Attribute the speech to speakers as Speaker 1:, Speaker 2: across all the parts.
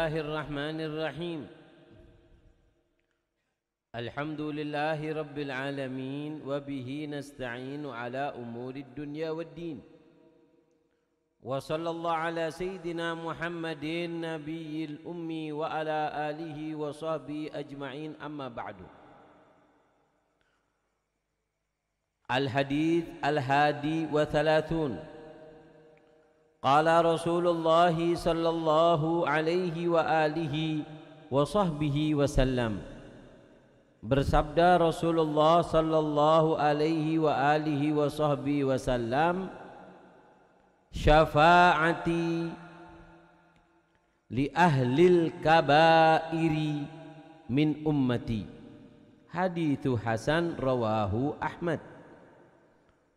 Speaker 1: الله الرحمن الرحيم. الحمد لله رب العالمين وبه نستعين على أمور الدنيا والدين. وصلى الله على سيدنا محمد النبي الأمي وعلى آله وصحبه أجمعين. أما بعد. الحديث الهادي وثلاثون. قال رسول الله صلى الله عليه وآله وصحبه وسلم. Bersabda Rasulullah sallallahu alaihi wa alihi wa sahbihi wasallam, syafaati li ahlil kabairi min ummati. Hadithu hasan rawahu Ahmad.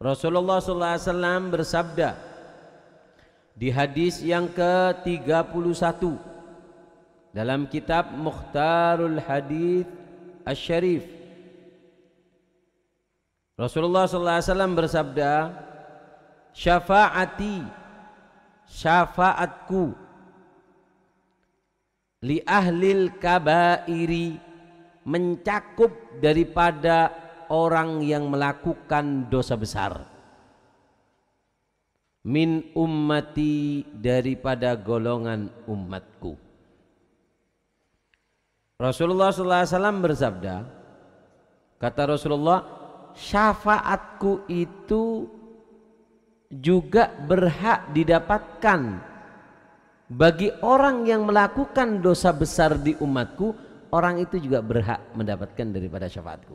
Speaker 1: Rasulullah sallallahu alaihi wasallam bersabda di hadis yang ke-31 dalam kitab Mukhtarul Hadits Asy-Syarif, Rasulullah sallallahu alaihi wasallam bersabda, syafaati, syafaatku, li ahlil kabairi, mencakup daripada orang yang melakukan dosa besar, min ummati, daripada golongan umatku. Rasulullah SAW bersabda, kata Rasulullah, syafaatku itu juga berhak didapatkan bagi orang yang melakukan dosa besar di umatku. Orang itu juga berhak mendapatkan daripada syafaatku.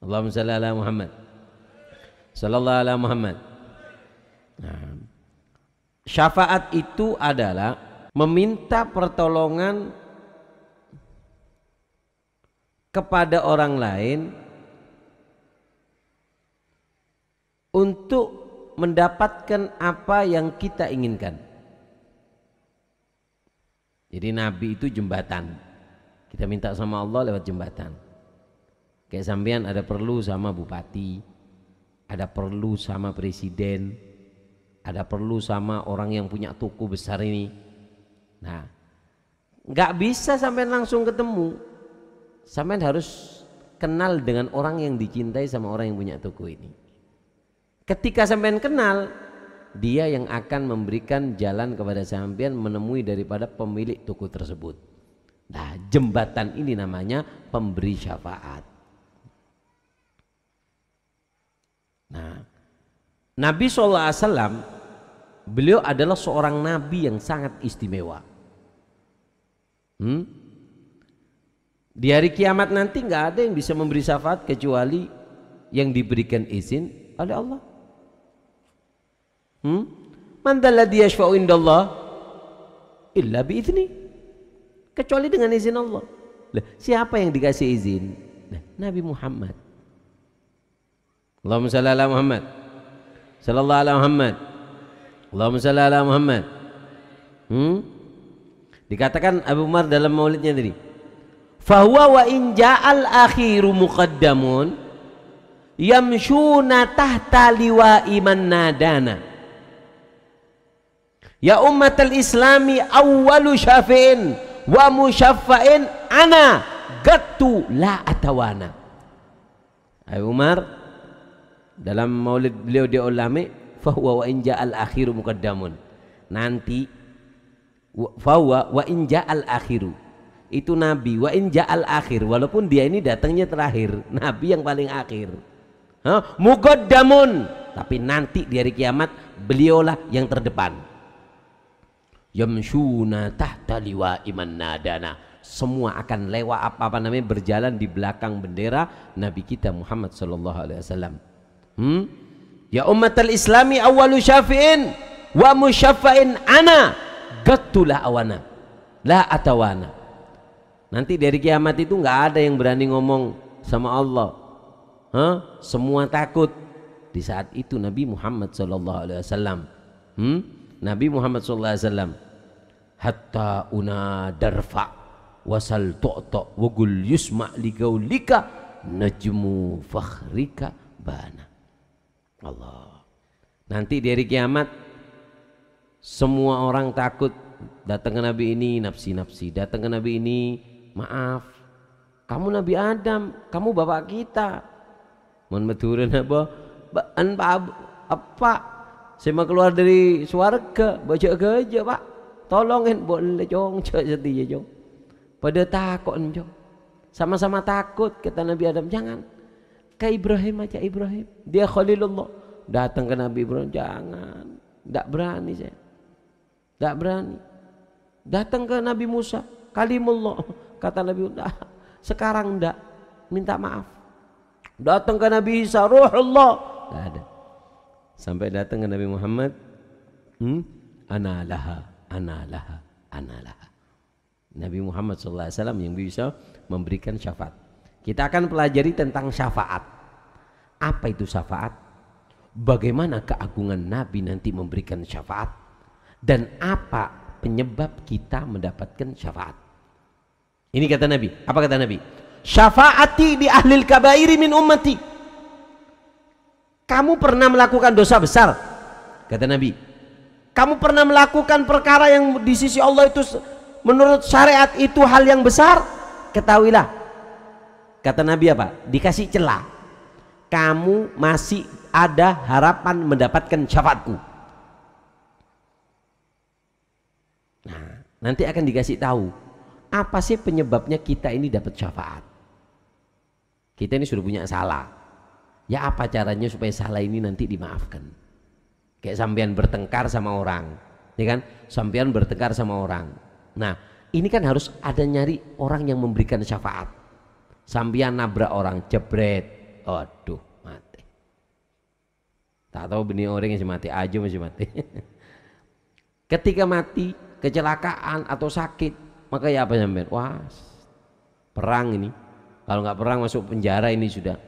Speaker 1: Allahumma shalli ala Muhammad, sallallahu ala Muhammad. Nah, syafaat itu adalah meminta pertolongan kepada orang lain untuk mendapatkan apa yang kita inginkan. Jadi Nabi itu jembatan. Kita minta sama Allah lewat jembatan. Kayak sampean ada perlu sama bupati, ada perlu sama presiden, ada perlu sama orang yang punya toko besar ini. Nah, nggak bisa sampean langsung ketemu. Sampean harus kenal dengan orang yang dicintai sama orang yang punya toko ini. Ketika sampean kenal, dia yang akan memberikan jalan kepada sampean menemui daripada pemilik toko tersebut. Nah, jembatan ini namanya pemberi syafaat. Nah, Nabi SAW, beliau adalah seorang nabi yang sangat istimewa. Di hari kiamat nanti nggak ada yang bisa memberi syafaat kecuali yang diberikan izin oleh Allah. Man dzalladzi yashfa'u indallah illa bi'idzni, kecuali dengan izin Allah. Lah, siapa yang dikasih izin? Nah, Nabi Muhammad. Allahumma shalli ala Muhammad, sallallahu ala Muhammad. Allahumma shalli ala Muhammad. Dikatakan Abu Umar dalam maulidnya tadi, fahuwa wa in ja'al akhiru muqaddamun yamshuna tahta liwa'i man nadana. Ya ummatal islami awwalu syafi'in wa musyaffa'in ana gattu la atawana. Abu Umar dalam maulid beliau di ulama, fahuwa wa in ja'al akhiru muqaddamun. Nanti fahuwa wa in ja'al akhiru, itu Nabi, wa in ja'al akhir, walaupun dia ini datangnya terakhir, Nabi yang paling akhir. Muqaddamun, tapi nanti di hari kiamat beliaulah yang terdepan. Yamshuna tahta liwa'i man nadana, semua akan lewat apa namanya, berjalan di belakang bendera Nabi kita Muhammad sallallahu alaihi wasallam. Ya ummatal islami awwalu syafi'in wa musyaffa'in ana gattulah awana la atawana. Nanti dari kiamat itu nggak ada yang berani ngomong sama Allah. Semua takut. Di saat itu Nabi Muhammad SAW, Nabi Muhammad SAW, hatta una darfa wasal to'to wagul yusma ligaulika najmu fakhrika bana. Allah. Nanti dari kiamat semua orang takut datang ke Nabi ini nafsi-nafsi, datang ke Nabi ini maaf. Kamu Nabi Adam, kamu bapak kita. Mohon matur apa? Apa? Saya mau keluar dari swarga, baca kerja Pak. Tolongin boleh jong, setia jong. Pada takut jong. Sama-sama takut kata Nabi Adam, jangan. Ke Ibrahim aja Ibrahim. Dia Khalilullah. Datang ke Nabi Ibrahim, jangan. Tidak berani saya. Tidak berani. Datang ke Nabi Musa, Kalimullah. Kata Nabi, sekarang tidak. Minta maaf. Datang ke Nabi Isa, Ruhullah. Tidak ada. Sampai datang ke Nabi Muhammad, ana laha, ana laha, ana laha. Nabi Muhammad SAW yang bisa memberikan syafaat. Kita akan pelajari tentang syafaat. Apa itu syafaat? Bagaimana keagungan Nabi nanti memberikan syafaat? Dan apa penyebab kita mendapatkan syafaat? Ini kata Nabi. Apa kata Nabi? Syafaati di ahlil kabairi min ummati. Kamu pernah melakukan dosa besar? Kata Nabi. Kamu pernah melakukan perkara yang di sisi Allah itu menurut syariat itu hal yang besar? Ketahuilah. Kata Nabi apa? Dikasih celah. Kamu masih ada harapan mendapatkan syafaatku. Nah, nanti akan dikasih tahu apa sih penyebabnya kita ini dapat syafaat. Kita ini sudah punya salah. Ya apa caranya supaya salah ini nanti dimaafkan? Kayak sampean bertengkar sama orang, ya kan? Sampean bertengkar sama orang. Nah, ini kan harus ada nyari orang yang memberikan syafaat. Sampean nabrak orang, jebret. Aduh, mati. Tak tahu benih orang yang mati aja masih mati. Ketika mati, kecelakaan atau sakit, maka ya apa sampean? Wah, perang ini. Kalau nggak perang masuk penjara ini sudah.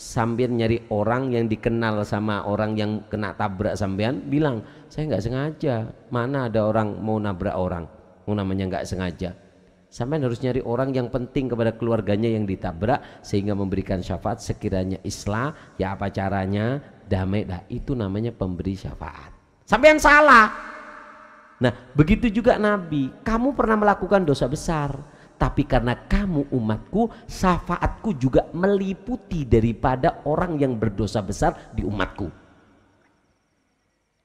Speaker 1: Sampean nyari orang yang dikenal sama orang yang kena tabrak sampean, bilang saya nggak sengaja. Mana ada orang mau nabrak orang, namanya nggak sengaja. Sampean harus nyari orang yang penting kepada keluarganya yang ditabrak sehingga memberikan syafaat sekiranya islah. Ya apa caranya? Damai. Dah itu namanya pemberi syafaat. Sampean salah. Nah begitu juga Nabi. Kamu pernah melakukan dosa besar, tapi karena kamu umatku, syafaatku juga meliputi daripada orang yang berdosa besar di umatku.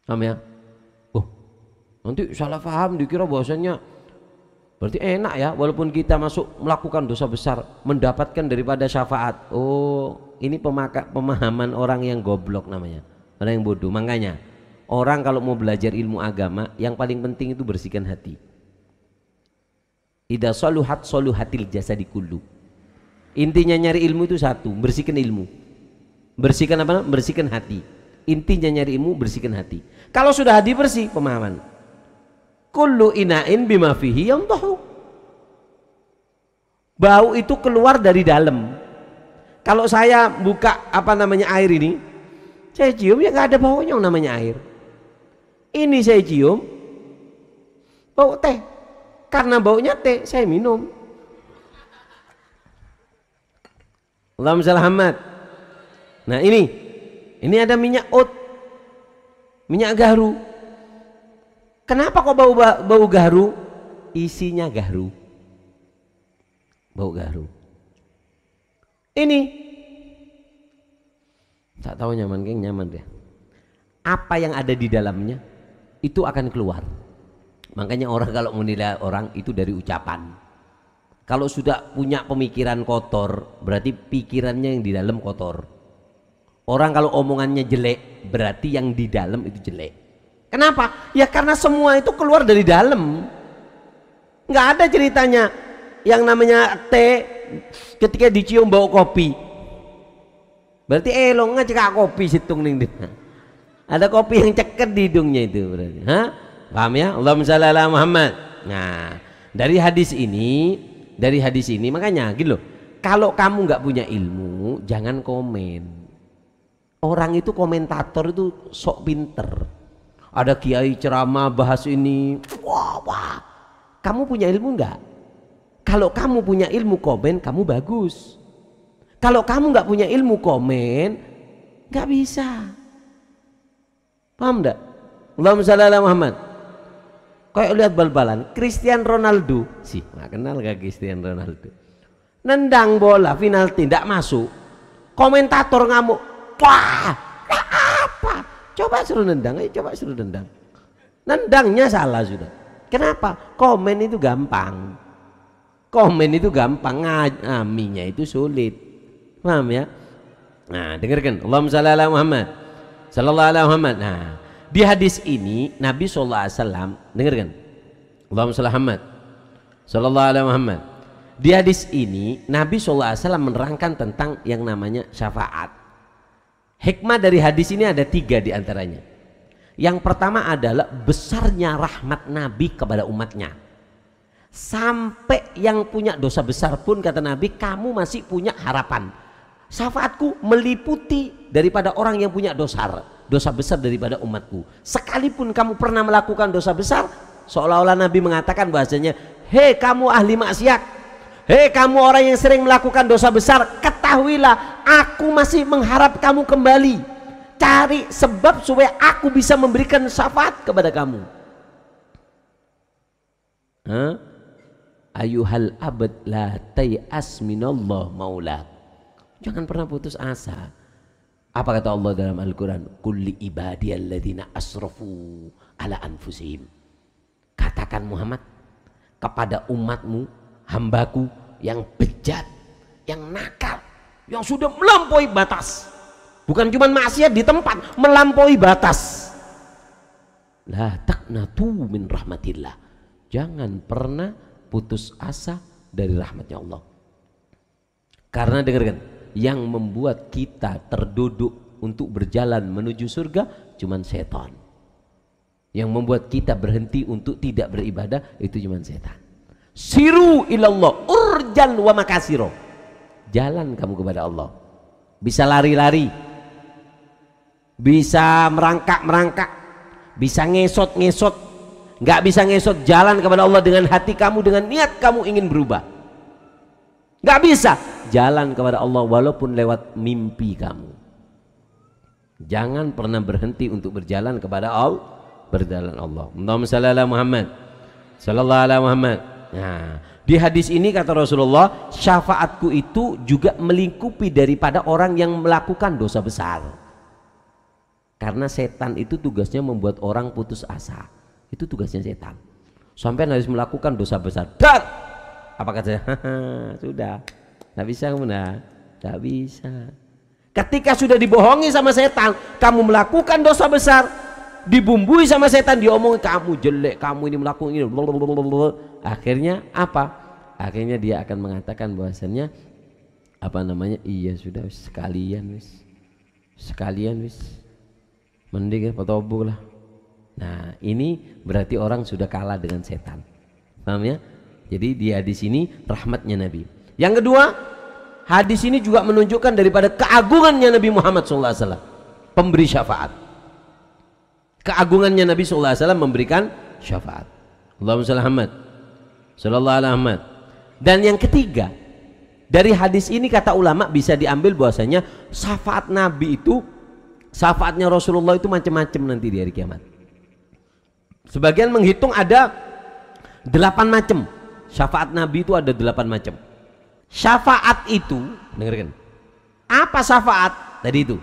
Speaker 1: Paham ya? Oh, nanti salah paham dikira bahwasanya berarti enak ya, walaupun kita masuk melakukan dosa besar mendapatkan daripada syafaat. Oh, ini pemahaman orang yang goblok namanya, orang yang bodoh. Makanya orang kalau mau belajar ilmu agama yang paling penting itu bersihkan hati. Idza saluhat saluhatil jasadi kullu. Intinya nyari ilmu itu satu, bersihkan ilmu. Bersihkan apa? Bersihkan hati. Intinya nyari ilmu, bersihkan hati. Kalau sudah hati bersih, pemahaman. Kullu ina'in bima fihi yantahu. Bau itu keluar dari dalam. Kalau saya buka apa namanya air ini, saya cium ya nggak ada baunya yang namanya air. Ini saya cium bau teh. Karena baunya teh, saya minum. Allahumma shalli Muhammad. Nah ini ada minyak oat, minyak gaharu. Kenapa kok bau gaharu? Isinya gaharu. Bau gaharu. Ini tak tahu nyaman geng, nyaman deh. Apa yang ada di dalamnya itu akan keluar. Makanya orang kalau menilai orang itu dari ucapan. Kalau sudah punya pemikiran kotor, berarti pikirannya yang di dalam kotor. Orang kalau omongannya jelek, berarti yang di dalam itu jelek. Kenapa? Ya karena semua itu keluar dari dalam. Nggak ada ceritanya yang namanya teh ketika dicium bau kopi. Berarti elong ngecekak kopi situng ning. Ada kopi yang ceket di hidungnya itu berarti. Hah? Paham ya? Allahumma shalli ala Muhammad. Nah, dari hadis ini makanya gitu loh. Kalau kamu nggak punya ilmu, jangan komen. Orang itu komentator itu sok pinter. Ada kiai ceramah bahas ini, wah. Kamu punya ilmu nggak? Kalau kamu punya ilmu komen, kamu bagus. Kalau kamu nggak punya ilmu komen, nggak bisa. Paham nggak? Allahumma shalli ala Muhammad. Kayak lihat bal-balan, Cristiano Ronaldo sih, nggak kenal gak Cristiano Ronaldo? Nendang bola final tidak masuk, komentator ngamuk, wah, apa? Coba suruh nendang, coba suruh nendang. Nendangnya salah sudah. Kenapa? Komen itu gampang. Komen itu gampang, ngaminya itu sulit. Paham ya? Nah, dengarkan. Allahumma shalli ala Muhammad. Sallallahu alaihi Muhammad. Nah, di hadis ini Nabi SAW, dengarkan, Allahumma sholli Muhammad sallallahu alaihi Muhammad. Di hadis ini Nabi SAW menerangkan tentang yang namanya syafaat. Hikmah dari hadis ini ada 3 diantaranya. Yang pertama adalah besarnya rahmat Nabi kepada umatnya. Sampai yang punya dosa besar pun kata Nabi, kamu masih punya harapan. Syafaatku meliputi daripada orang yang punya dosa besar daripada umatku. Sekalipun kamu pernah melakukan dosa besar, seolah-olah Nabi mengatakan bahasanya, hei kamu ahli maksiat, hei kamu orang yang sering melakukan dosa besar, ketahuilah aku masih mengharap kamu kembali. Cari sebab supaya aku bisa memberikan syafaat kepada kamu. Ayuhal abad la tay'as minallah maulak. Jangan pernah putus asa. Apa kata Allah dalam Al-Quran? Kulli ibadiyalladzina asrafu ala anfusihim. Katakan Muhammad kepada umatmu, hambaku yang bejat, yang nakal, yang sudah melampaui batas. Bukan cuma maksiat di tempat, melampaui batas. La taqnatu min rahmatillah. Jangan pernah putus asa dari rahmatnya Allah. Karena dengarkan, yang membuat kita terduduk untuk berjalan menuju surga cuman setan. Yang membuat kita berhenti untuk tidak beribadah itu cuman setan. Siru ilallah urjan wa makasiro. Jalan kamu kepada Allah. Bisa lari-lari, bisa merangkak-merangkak, bisa ngesot-ngesot. Nggak bisa ngesot, jalan kepada Allah dengan hati kamu, dengan niat kamu ingin berubah. Nggak bisa jalan kepada Allah walaupun lewat mimpi kamu. Jangan pernah berhenti untuk berjalan kepada Allah, berjalan Allah. Allahumma shalli ala Muhammad sallallahu alaihi Muhammad. Nah, di hadis ini kata Rasulullah, syafaatku itu juga melingkupi daripada orang yang melakukan dosa besar. Karena setan itu tugasnya membuat orang putus asa. Itu tugasnya setan. Sampai harus melakukan dosa besar. Dan apa katanya? Sudah, nggak bisa kamu, nggak bisa. Ketika sudah dibohongi sama setan, kamu melakukan dosa besar, dibumbui sama setan, diomongin kamu jelek, kamu ini melakukan ini. Akhirnya apa? Akhirnya dia akan mengatakan bahwasannya apa namanya? Iya sudah sekalian wis, mending potobuk lah. Nah ini berarti orang sudah kalah dengan setan. Paham ya? Jadi dia di sini rahmatnya Nabi. Yang kedua, hadis ini juga menunjukkan daripada keagungannya Nabi Muhammad SAW, pemberi syafaat. Keagungannya Nabi SAW memberikan syafaat. Allahumma shalli Muhammad sallallahu alaihi Muhammad. Dan yang ketiga, dari hadis ini kata ulama bisa diambil bahwasanya syafaat Nabi itu, syafaatnya Rasulullah itu macam-macam nanti di hari kiamat. Sebagian menghitung ada 8 macam. Syafaat Nabi itu ada 8 macam. Syafaat itu, dengarkan, apa syafaat? Tadi itu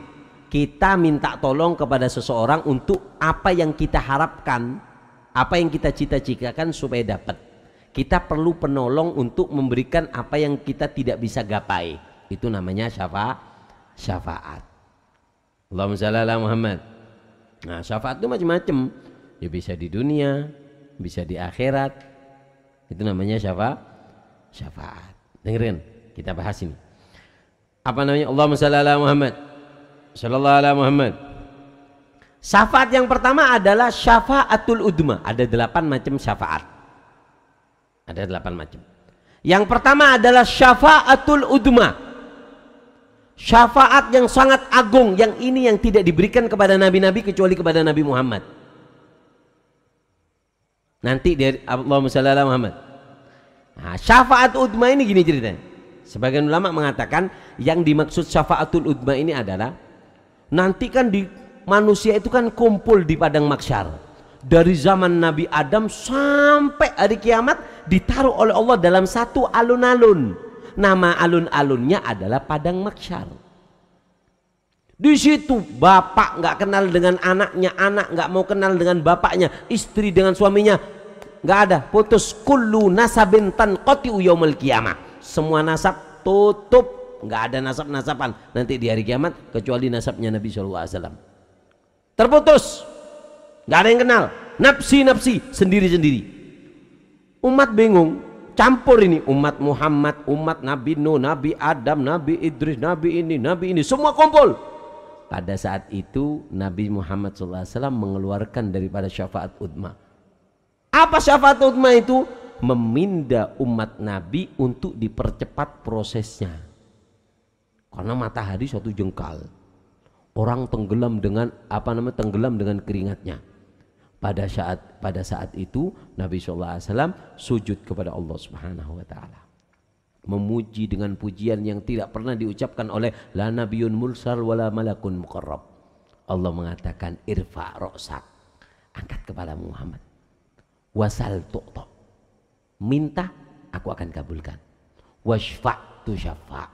Speaker 1: kita minta tolong kepada seseorang untuk apa yang kita harapkan, apa yang kita cita-citakan supaya dapat. Kita perlu penolong untuk memberikan apa yang kita tidak bisa gapai. Itu namanya syafaat. Allahumma shalli ala Muhammad. Nah, syafaat itu macam-macam. Ya bisa di dunia, bisa di akhirat. Itu namanya syafaat. Dengerin, kita bahas ini. Apa namanya? Allahumma shalli ala Muhammad sallallahu alaihi Muhammad. Syafaat yang pertama adalah syafaatul udma. Ada 8 macam syafaat. Ada 8 macam. Yang pertama adalah syafaatul udma. Syafaat yang sangat agung, yang ini yang tidak diberikan kepada nabi-nabi kecuali kepada Nabi Muhammad. Nanti dari Allahumma shalli ala Muhammad. Nah, syafaat udma ini gini ceritanya. Sebagian ulama mengatakan yang dimaksud syafaatul udma ini adalah nanti kan di manusia itu kan kumpul di padang mahsyar. dari zaman Nabi Adam sampai hari kiamat ditaruh oleh Allah dalam satu alun-alun. Nama alun-alunnya adalah padang mahsyar. Di situ bapak nggak kenal dengan anaknya, anak nggak mau kenal dengan bapaknya, istri dengan suaminya, nggak ada, putus. Kullu nasabin tanqati'u yaumil qiyamah. Semua nasab tutup, nggak ada nasab-nasaban nanti di hari kiamat kecuali nasabnya Nabi SAW. Terputus, nggak ada yang kenal, nafsi-nafsi, sendiri-sendiri. Umat bingung, campur ini umat Muhammad, umat Nabi Nuh, Nabi Adam, Nabi Idris, Nabi ini, semua kumpul. Pada saat itu Nabi Muhammad SAW mengeluarkan daripada syafaat udma. Apa syafaat udma itu? Meminda umat Nabi untuk dipercepat prosesnya. Karena matahari suatu jengkal, orang tenggelam dengan tenggelam dengan keringatnya. Pada saat itu Nabi SAW sujud kepada Allah Subhanahu Wa Taala, memuji dengan pujian yang tidak pernah diucapkan oleh la nabiyyun mursal wala malakun muqarrab. Allah mengatakan irfa ra'sak, angkat kepala Muhammad, wasal tu'ta, minta aku akan kabulkan, washfa' tu syafa',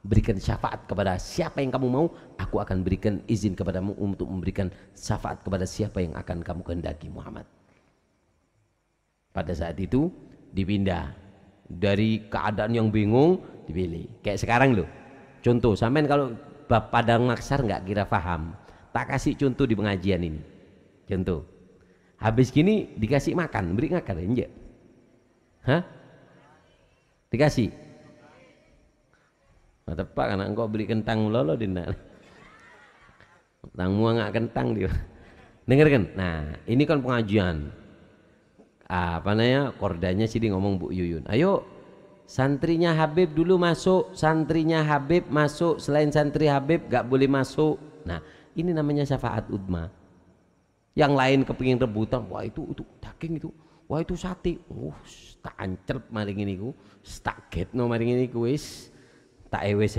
Speaker 1: berikan syafaat kepada siapa yang kamu mau, aku akan berikan izin kepadamu untuk memberikan syafaat kepada siapa yang akan kamu kehendaki Muhammad. Pada saat itu dipindah dari keadaan yang bingung dipilih. Kayak sekarang loh, contoh sampean kalau bab padang mahsyar nggak kira paham, tak kasih contoh di pengajian ini. Contoh, habis gini dikasih makan, beri ngakar enggak? Hah? Dikasih? Nah, tepak kan engkau beri kentang lolo dina. Kentang muang nggak kentang dia. Dengarkan. Nah, ini kan pengajian. Kordanya sih dia ngomong Bu Yuyun, ayo santrinya Habib dulu masuk, santrinya Habib masuk, selain santri Habib gak boleh masuk. Nah ini namanya syafaat udma. Yang lain kepingin rebutan, wah itu daging itu, wah itu sate, tak ancerp maring ini ku, tak getno maring ini ku, wis tak ewes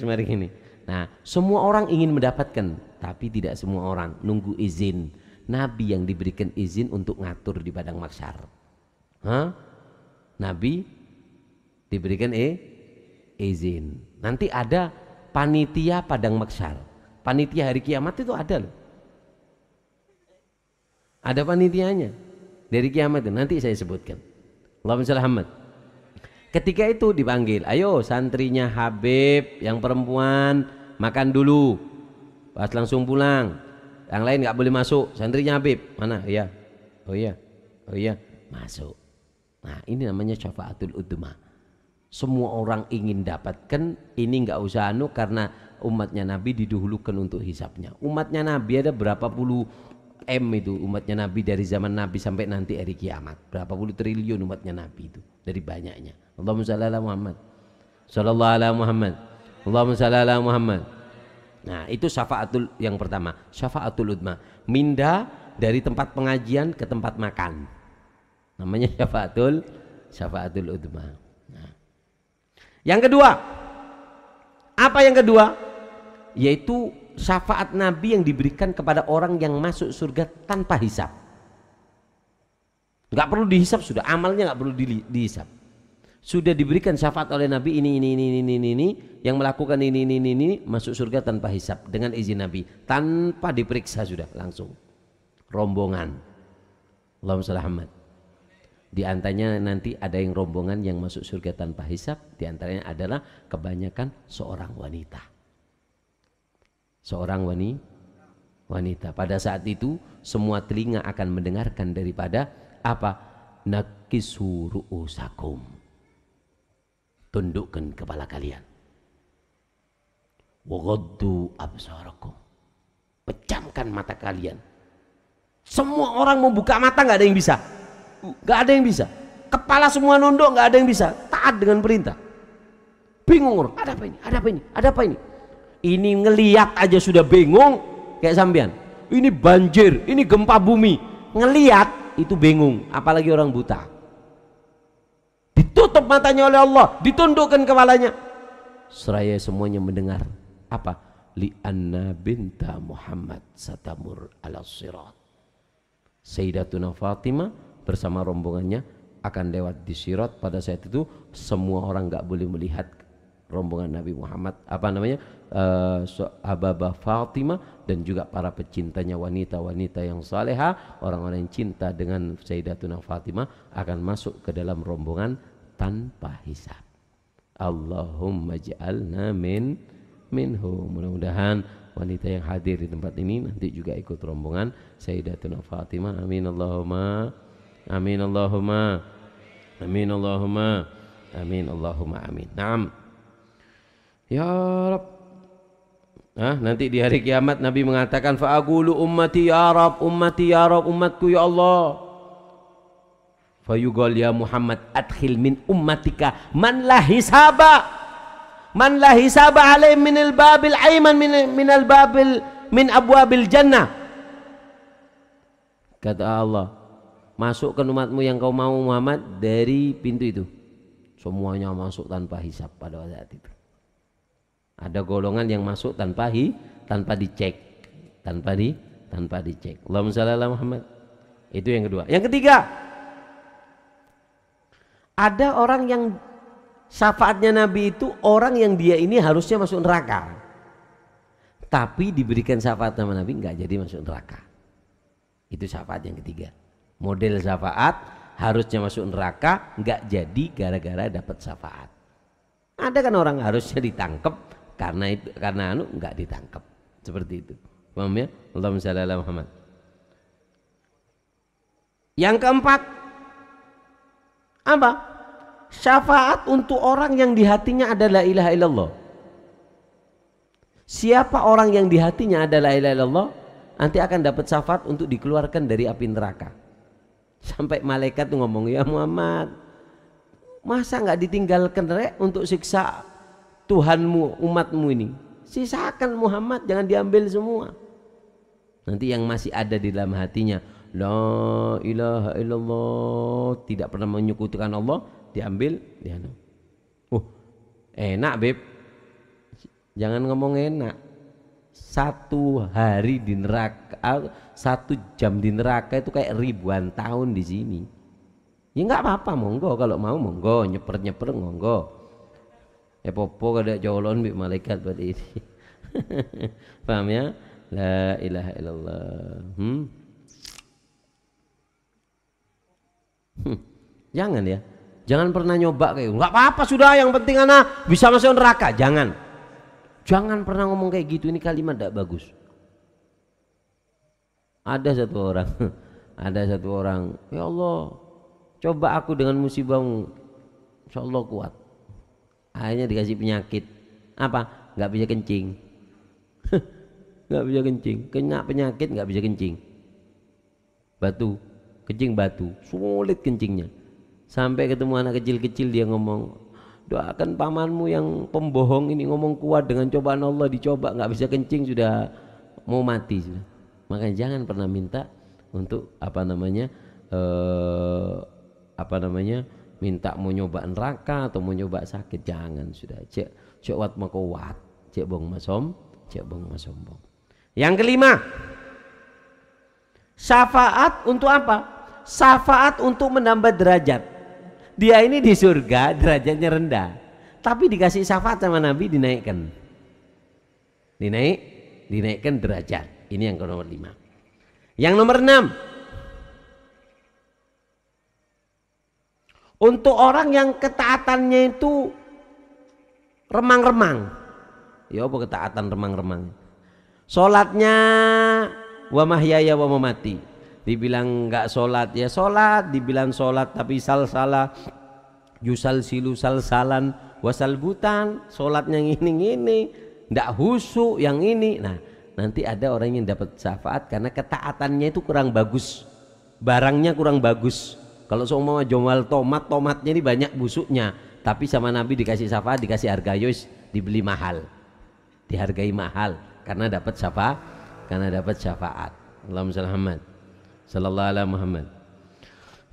Speaker 1: maring ini. Nah semua orang ingin mendapatkan, tapi tidak semua orang, nunggu izin Nabi yang diberikan izin untuk ngatur di padang mahsyar. Nabi diberikan izin. Nanti ada panitia padang mahsyar. Panitia hari kiamat itu ada loh. Ada panitianya dari kiamat itu, nanti saya sebutkan. Allahumma shalli Muhammad. Ketika itu dipanggil, ayo santrinya Habib yang perempuan makan dulu, pas langsung pulang. Yang lain nggak boleh masuk, santrinya Habib mana? Iya, oh iya, masuk. Nah ini namanya syafaatul udma. Semua orang ingin dapatkan ini, nggak usah karena umatnya Nabi didahulukan untuk hisapnya. Umatnya Nabi ada berapa puluh itu umatnya Nabi dari zaman Nabi sampai nanti hari kiamat. Berapa puluh triliun umatnya Nabi itu dari banyaknya. Allahumma shalli ala Muhammad, sallallahu ala Muhammad, Allahumma shalli ala Muhammad. Nah itu syafaatul yang pertama, syafaatul udma, minda dari tempat pengajian ke tempat makan, namanya syafaatul udma. Nah. Yang kedua, apa yang kedua? Yaitu syafaat Nabi yang diberikan kepada orang yang masuk surga tanpa hisab. Nggak perlu dihisab, sudah amalnya nggak perlu dihisab. Sudah diberikan syafaat oleh Nabi ini yang melakukan ini masuk surga tanpa hisab dengan izin Nabi, tanpa diperiksa, sudah langsung rombongan. Allahumma shalli Muhammad. Di antaranya nanti ada yang rombongan yang masuk surga tanpa hisab, di antaranya adalah kebanyakan seorang wanita. Seorang wanita. Pada saat itu semua telinga akan mendengarkan daripada apa? Nakisu ru'usakum, tundukkan kepala kalian, waghaddu absarakum, pejamkan mata kalian. Semua orang mau buka mata nggak ada yang bisa, nggak ada yang bisa. Kepala semua nunduk, nggak ada yang bisa taat dengan perintah. Bingung orang, ada apa ini? Ini ngelihat aja sudah bingung kayak sampean. Ini banjir, ini gempa bumi, ngelihat itu bingung, apalagi orang buta. Ditutup matanya oleh Allah, ditundukkan kepalanya, seraya semuanya mendengar apa? Li anna binta Muhammad satamur ala sirat. Sayyidatuna Fatimah bersama rombongannya akan lewat di Sirat. Pada saat itu semua orang nggak boleh melihat rombongan Nabi Muhammad, Hababah Fatimah, dan juga para pecintanya, wanita-wanita yang salehah, orang-orang yang cinta dengan Sayyidatuna Fatimah akan masuk ke dalam rombongan tanpa hisab. Allahumma ja'alna minhu. Mudah-mudahan wanita yang hadir di tempat ini nanti juga ikut rombongan Sayyidatuna Fatimah. Amin Allahumma, amin Allahumma, amin Allahumma, amin Allahumma, amin. Naam. Ya Rabb. Nanti di hari kiamat Nabi mengatakan, fa'aqulu ummati ya Rabb, ummati ya Rabb, umatku ya Allah. Fayuqal ya Muhammad adkhil min ummatika man la hisaba, man la hisaba alaih min al-babil ayman min al-babil min abwabil jannah. Kata Allah, masukkan umatmu yang kau mau Muhammad dari pintu itu. Semuanya masuk tanpa hisab pada saat itu. Ada golongan yang masuk tanpa dicek, tanpa dicek. Allahumma shalli ala Muhammad. Itu yang kedua. Yang ketiga, ada orang yang syafaatnya Nabi itu orang yang dia ini harusnya masuk neraka, tapi diberikan syafaat sama Nabi nggak jadi masuk neraka. Itu syafaat yang ketiga. Model syafaat harusnya masuk neraka nggak jadi gara-gara dapat syafaat. Ada kan orang harusnya ditangkap karena nggak ditangkap, seperti itu. Paham ya? Allahumma shalli ala Muhammad. Yang keempat, apa? Syafaat untuk orang yang di hatinya ada la ilaha illallah. Siapa orang yang di hatinya ada la ilaha illallah, nanti akan dapat syafaat untuk dikeluarkan dari api neraka. Sampai malaikat tuh ngomong, ya Muhammad, masa nggak ditinggalkan untuk siksa Tuhanmu, umatmu ini? Sisakan Muhammad, jangan diambil semua. Nanti yang masih ada di dalam hatinya la ilaha illallah, tidak pernah menyekutukan Allah, diambil, dianu. Enak beb, jangan ngomong enak. 1 hari di neraka, 1 jam di neraka itu kayak ribuan tahun di sini. Ya nggak apa-apa, monggo kalau mau monggo, nyeper monggo. Popo kada jolon bi malaikat pada ini. Paham ya? La ilaha illallah. Jangan ya. Jangan pernah nyoba kayak nggak apa-apa sudah, yang penting anak bisa masuk neraka. Jangan pernah ngomong kayak gitu, ini kalimat tidak bagus. Ada satu orang, ya Allah, coba aku dengan musibahmu, insya Allah kuat. Akhirnya dikasih penyakit, apa? Nggak bisa kencing. Nggak bisa kencing, kena penyakit nggak bisa kencing. Kencing batu, sulit kencingnya. Sampai ketemu anak kecil-kecil, dia ngomong, doakan pamanmu yang pembohong ini, ngomong kuat dengan cobaan Allah, dicoba nggak bisa kencing, sudah mau mati sudah. Makanya jangan pernah minta untuk minta mau nyoba neraka atau mau nyoba sakit, jangan, sudah. Cek wat makowat, cek bong masombong. Yang kelima, syafaat untuk apa? Syafaat untuk menambah derajat. Dia ini di surga derajatnya rendah, tapi dikasih syafaat sama Nabi, dinaikkan derajat. Ini yang nomor 5. Yang nomor 6, untuk orang yang ketaatannya itu remang-remang. Ya apa ketaatan remang-remang? Sholatnya wa mahyaya wa mamati. Dibilang enggak sholat ya sholat, dibilang sholat tapi salah, yusal silu salsalan wasalbutan, sholatnya ngini enggak husu yang ini. Nah, nanti ada orang yang dapat syafaat karena ketaatannya itu kurang bagus, barangnya kurang bagus. Kalau seumpama jual tomatnya ini banyak busuknya, tapi sama Nabi dikasih syafaat, dikasih harga yus, dibeli mahal, dihargai mahal karena dapat syafaat, Allahumma shalli Muhammad sallallahu alaihi Muhammad.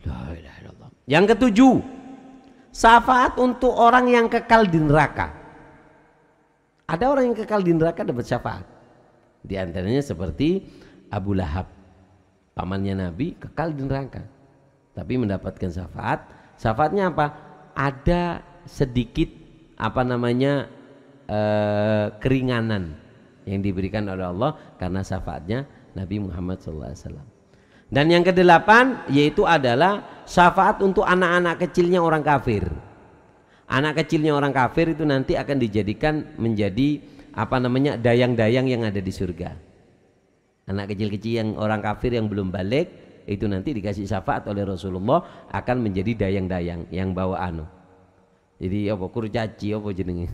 Speaker 1: La ilaha illallah. Yang ketujuh, syafaat untuk orang yang kekal di neraka. Ada orang yang kekal di neraka dapat syafaat. Di antaranya seperti Abu Lahab. pamannya Nabi kekal di neraka, tapi mendapatkan syafaat. Syafaatnya apa? Ada sedikit keringanan yang diberikan oleh Allah karena syafaatnya Nabi Muhammad SAW. Dan yang kedelapan yaitu adalah syafaat untuk anak-anak kecilnya orang kafir. Anak kecilnya orang kafir itu nanti akan dijadikan menjadi dayang-dayang yang ada di surga. Anak kecil-kecil yang orang kafir yang belum balik itu nanti dikasih syafaat oleh Rasulullah akan menjadi dayang-dayang yang bawa jadi apa kurcaci apa jenenge?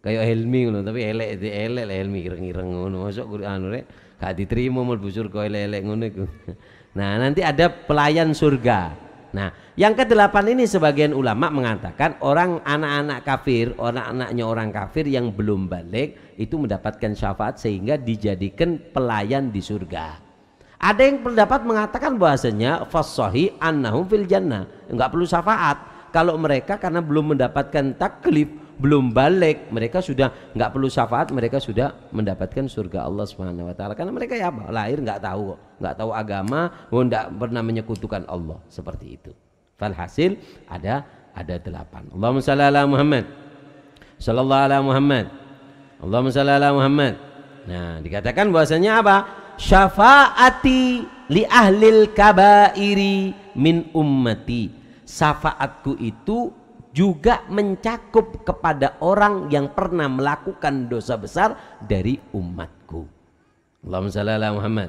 Speaker 1: Kayak Helmi ngono tapi elek Helmi ireng-ireng ngono. Masuk rek gak diterima mlebu surga elek ngono iku. Nah, nanti ada pelayan surga. Nah, yang ke-8 ini sebagian ulama mengatakan anak-anak kafir, anak-anaknya orang kafir yang belum balik itu mendapatkan syafaat sehingga dijadikan pelayan di surga. Ada yang pendapat mengatakan bahasanya fasahih annahum fil jannah, enggak perlu syafaat. Kalau mereka karena belum mendapatkan taklif, belum balik, mereka sudah enggak perlu syafaat, mereka sudah mendapatkan surga Allah Subhanahu wa taala. Karena mereka ya lahir enggak tahu agama, enggak pernah menyekutukan Allah, seperti itu. Falhasil ada 8. Allahumma shalli ala Muhammad. Sallallahu ala Muhammad. Allahumma shalli ala Muhammad. Nah, dikatakan bahwasanya apa? Syafaati li ahlil kabairi min ummati. Syafaatku itu juga mencakup kepada orang yang pernah melakukan dosa besar dari umatku. Allahumma shalli ala Muhammad.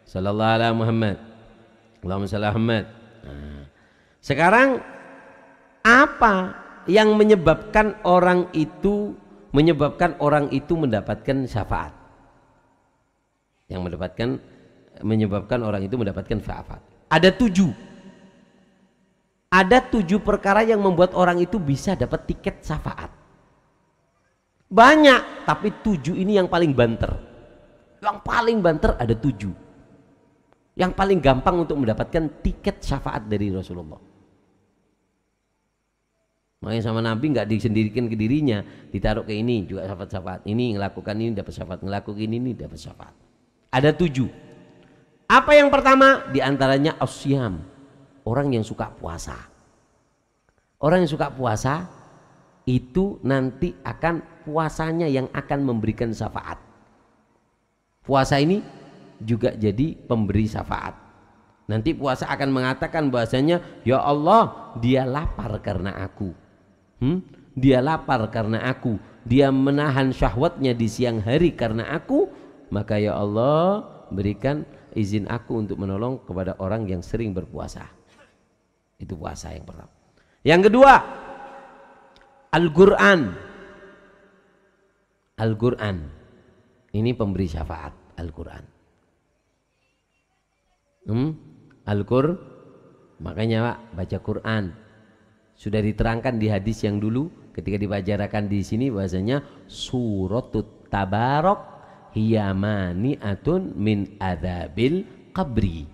Speaker 1: Sallallahu ala Muhammad. Allahumma shalli ala Muhammad. Nah, sekarang apa yang menyebabkan orang itu mendapatkan syafaat? Yang menyebabkan orang itu mendapatkan syafaat. Ada 7. Ada 7 perkara yang membuat orang itu bisa dapat tiket syafaat. Banyak, tapi 7 ini yang paling banter. Yang paling banter ada 7. Yang paling gampang untuk mendapatkan tiket syafaat dari Rasulullah. Makanya sama Nabi nggak disendirikan ke dirinya, ditaruh ke ini juga syafaat. Ini ngelakukan ini dapat syafaat, ngelakukan ini dapat syafaat. Ada 7. Apa yang pertama? Di antaranya asyam. Orang yang suka puasa. Orang yang suka puasa itu nanti akan puasanya yang akan memberikan syafaat. Puasa ini juga jadi pemberi syafaat. Nanti puasa akan mengatakan bahasanya, ya Allah, dia lapar karena aku. Dia lapar karena aku. Dia menahan syahwatnya di siang hari karena aku. Maka ya Allah, berikan izin aku untuk menolong kepada orang yang sering berpuasa. Itu puasa yang pertama. Yang kedua, Al-Quran. Al-Quran ini pemberi syafaat. Al-Quran. Al-Quran. Makanya Pak, baca Quran. Sudah diterangkan di hadis yang dulu ketika dibacarakan di sini bahasanya suratut tabarok hiyamani'atun min adzabil qabri.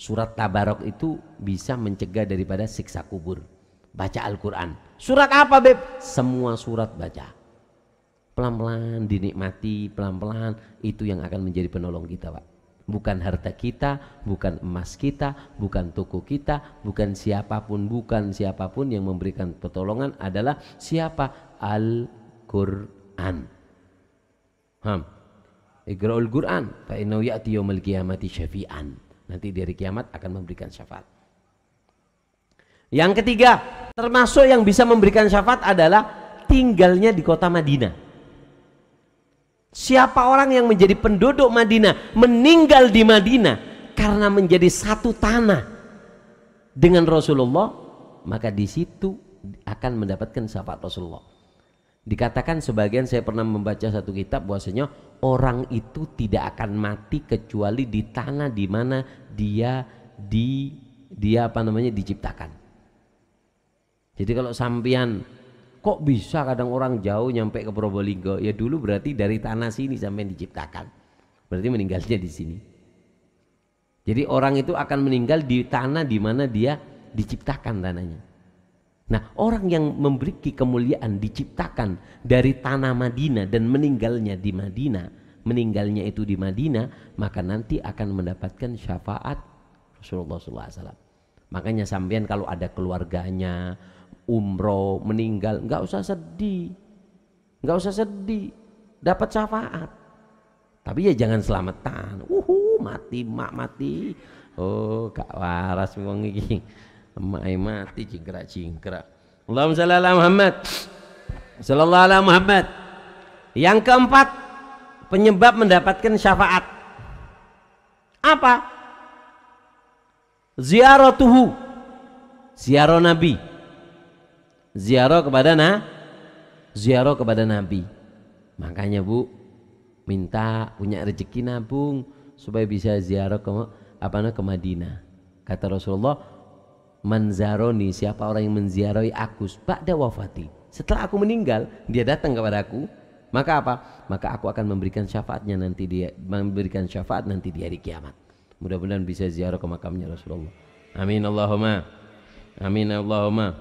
Speaker 1: Surat Tabarok itu bisa mencegah daripada siksa kubur. Baca Al-Quran. Surat apa Beb? Semua surat baca. Pelan-pelan dinikmati, pelan-pelan itu yang akan menjadi penolong kita Pak. Bukan harta kita, bukan emas kita, bukan toko kita, bukan siapapun yang memberikan pertolongan adalah siapa? Al-Quran. Iqra'ul Quran fa innahu ya'ti yaumil qiyamati syafi'an. Nanti di hari kiamat akan memberikan syafaat. Yang ketiga, termasuk yang bisa memberikan syafaat adalah tinggalnya di kota Madinah. Siapa orang yang menjadi penduduk Madinah, meninggal di Madinah karena menjadi satu tanah dengan Rasulullah, maka di situ akan mendapatkan syafaat Rasulullah. Dikatakan sebagian, saya pernah membaca satu kitab bahwasanya orang itu tidak akan mati kecuali di tanah di mana dia diciptakan. Jadi kalau sampean kok bisa kadang orang jauh nyampe ke Probolinggo, ya dulu berarti dari tanah sini sampai diciptakan. Berarti meninggalnya di sini. Jadi orang itu akan meninggal di tanah di mana dia diciptakan tanahnya. Nah, orang yang memiliki kemuliaan diciptakan dari tanah Madinah dan meninggalnya di Madinah, meninggalnya itu di Madinah, maka nanti akan mendapatkan syafaat Rasulullah SAW. Makanya sampean kalau ada keluarganya umroh meninggal, nggak usah sedih, dapat syafaat. Tapi ya jangan selamatan. Mati mak mati. Oh gak waras wong iki. Emak mati cingkrak. Allahumma shalli ala Muhammad. Sallallahu alaihi Muhammad. Yang keempat, penyebab mendapatkan syafaat. Apa? Ziaratuhu. Ziarah Nabi. Ziarah kepada Nabi. Makanya Bu, minta punya rezeki nabung supaya bisa ziarah ke Madinah. Kata Rasulullah, manzaroni, siapa orang yang menziarahi aku ba'da wafati, setelah aku meninggal dia datang kepada aku, maka apa? Maka aku akan memberikan syafaat nanti di hari kiamat. Mudah-mudahan bisa ziarah ke makamnya Rasulullah. Amin Allahumma. Amin Allahumma.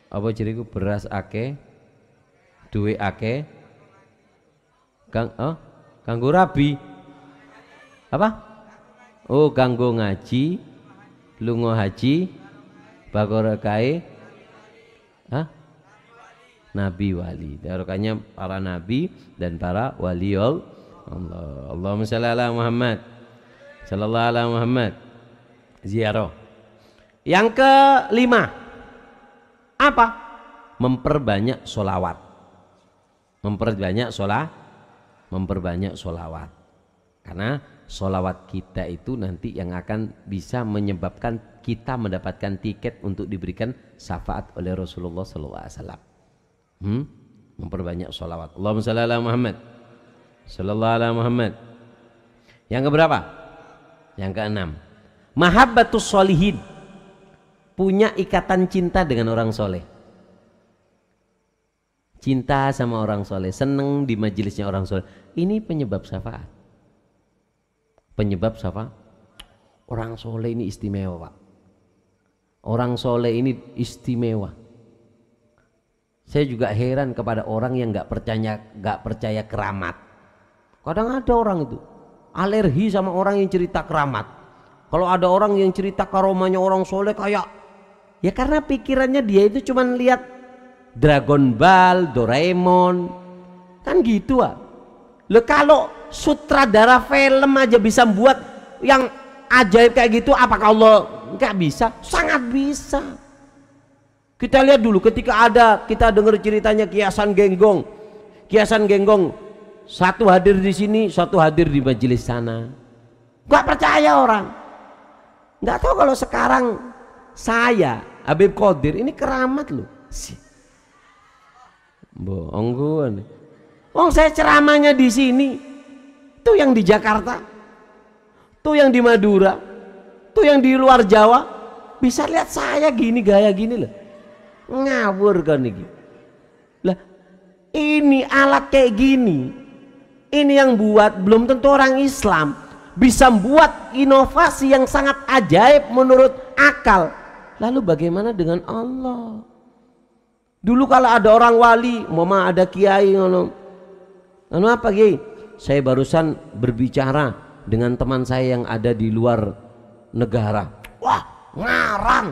Speaker 1: Apa ciriku? Beras ake, duwe ake, kanggo rabi. Apa? Oh, kanggo ngaji, lunga haji, barokai, nabi wali. Barokahnya para nabi dan para wali Allah. Allahumma shalli ala Muhammad. Sallallahu alaihi Muhammad. Ziarah. Yang kelima, apa? Memperbanyak sholawat. Memperbanyak sholawat. Karena sholawat kita itu nanti yang akan bisa menyebabkan kita mendapatkan tiket untuk diberikan syafaat oleh Rasulullah SAW. Memperbanyak sholawat. Allahumma shalli ala Muhammad. Sallallahu alaihi Muhammad. Yang keberapa? Yang keenam, mahabbatus sholihin, punya ikatan cinta dengan orang soleh. Cinta sama orang soleh, seneng di majelisnya orang soleh. Ini penyebab syafaat. Penyebab syafaat. Orang soleh ini istimewa Pak. Orang soleh ini istimewa. Saya juga heran kepada orang yang nggak percaya keramat. Kadang ada orang itu alergi sama orang yang cerita keramat. Kalau ada orang yang cerita karomanya orang soleh kayak, ya karena pikirannya dia itu cuma lihat Dragon Ball, Doraemon, kan gitu Loh kalau sutradara film aja bisa buat yang ajaib kayak gitu, apakah Allah nggak bisa? Sangat bisa. Kita lihat dulu ketika kita dengar ceritanya Kiasan Genggong, satu hadir di sini, satu hadir di majelis sana. Gak percaya orang. Gak tahu kalau sekarang saya Habib Qadir ini keramat loh. Bohong gue nih. Saya ceramahnya di sini, tuh yang di Jakarta, tuh yang di Madura, tuh yang di luar Jawa, bisa lihat saya gini gaya gini loh. Ngawur kan nih. Lah ini alat kayak gini. Ini yang buat belum tentu orang Islam bisa membuat inovasi yang sangat ajaib menurut akal. Lalu bagaimana dengan Allah? Dulu kalau ada orang wali, mama ada kiai ngono apa kiai? Saya barusan berbicara dengan teman saya yang ada di luar negara. Wah, ngarang.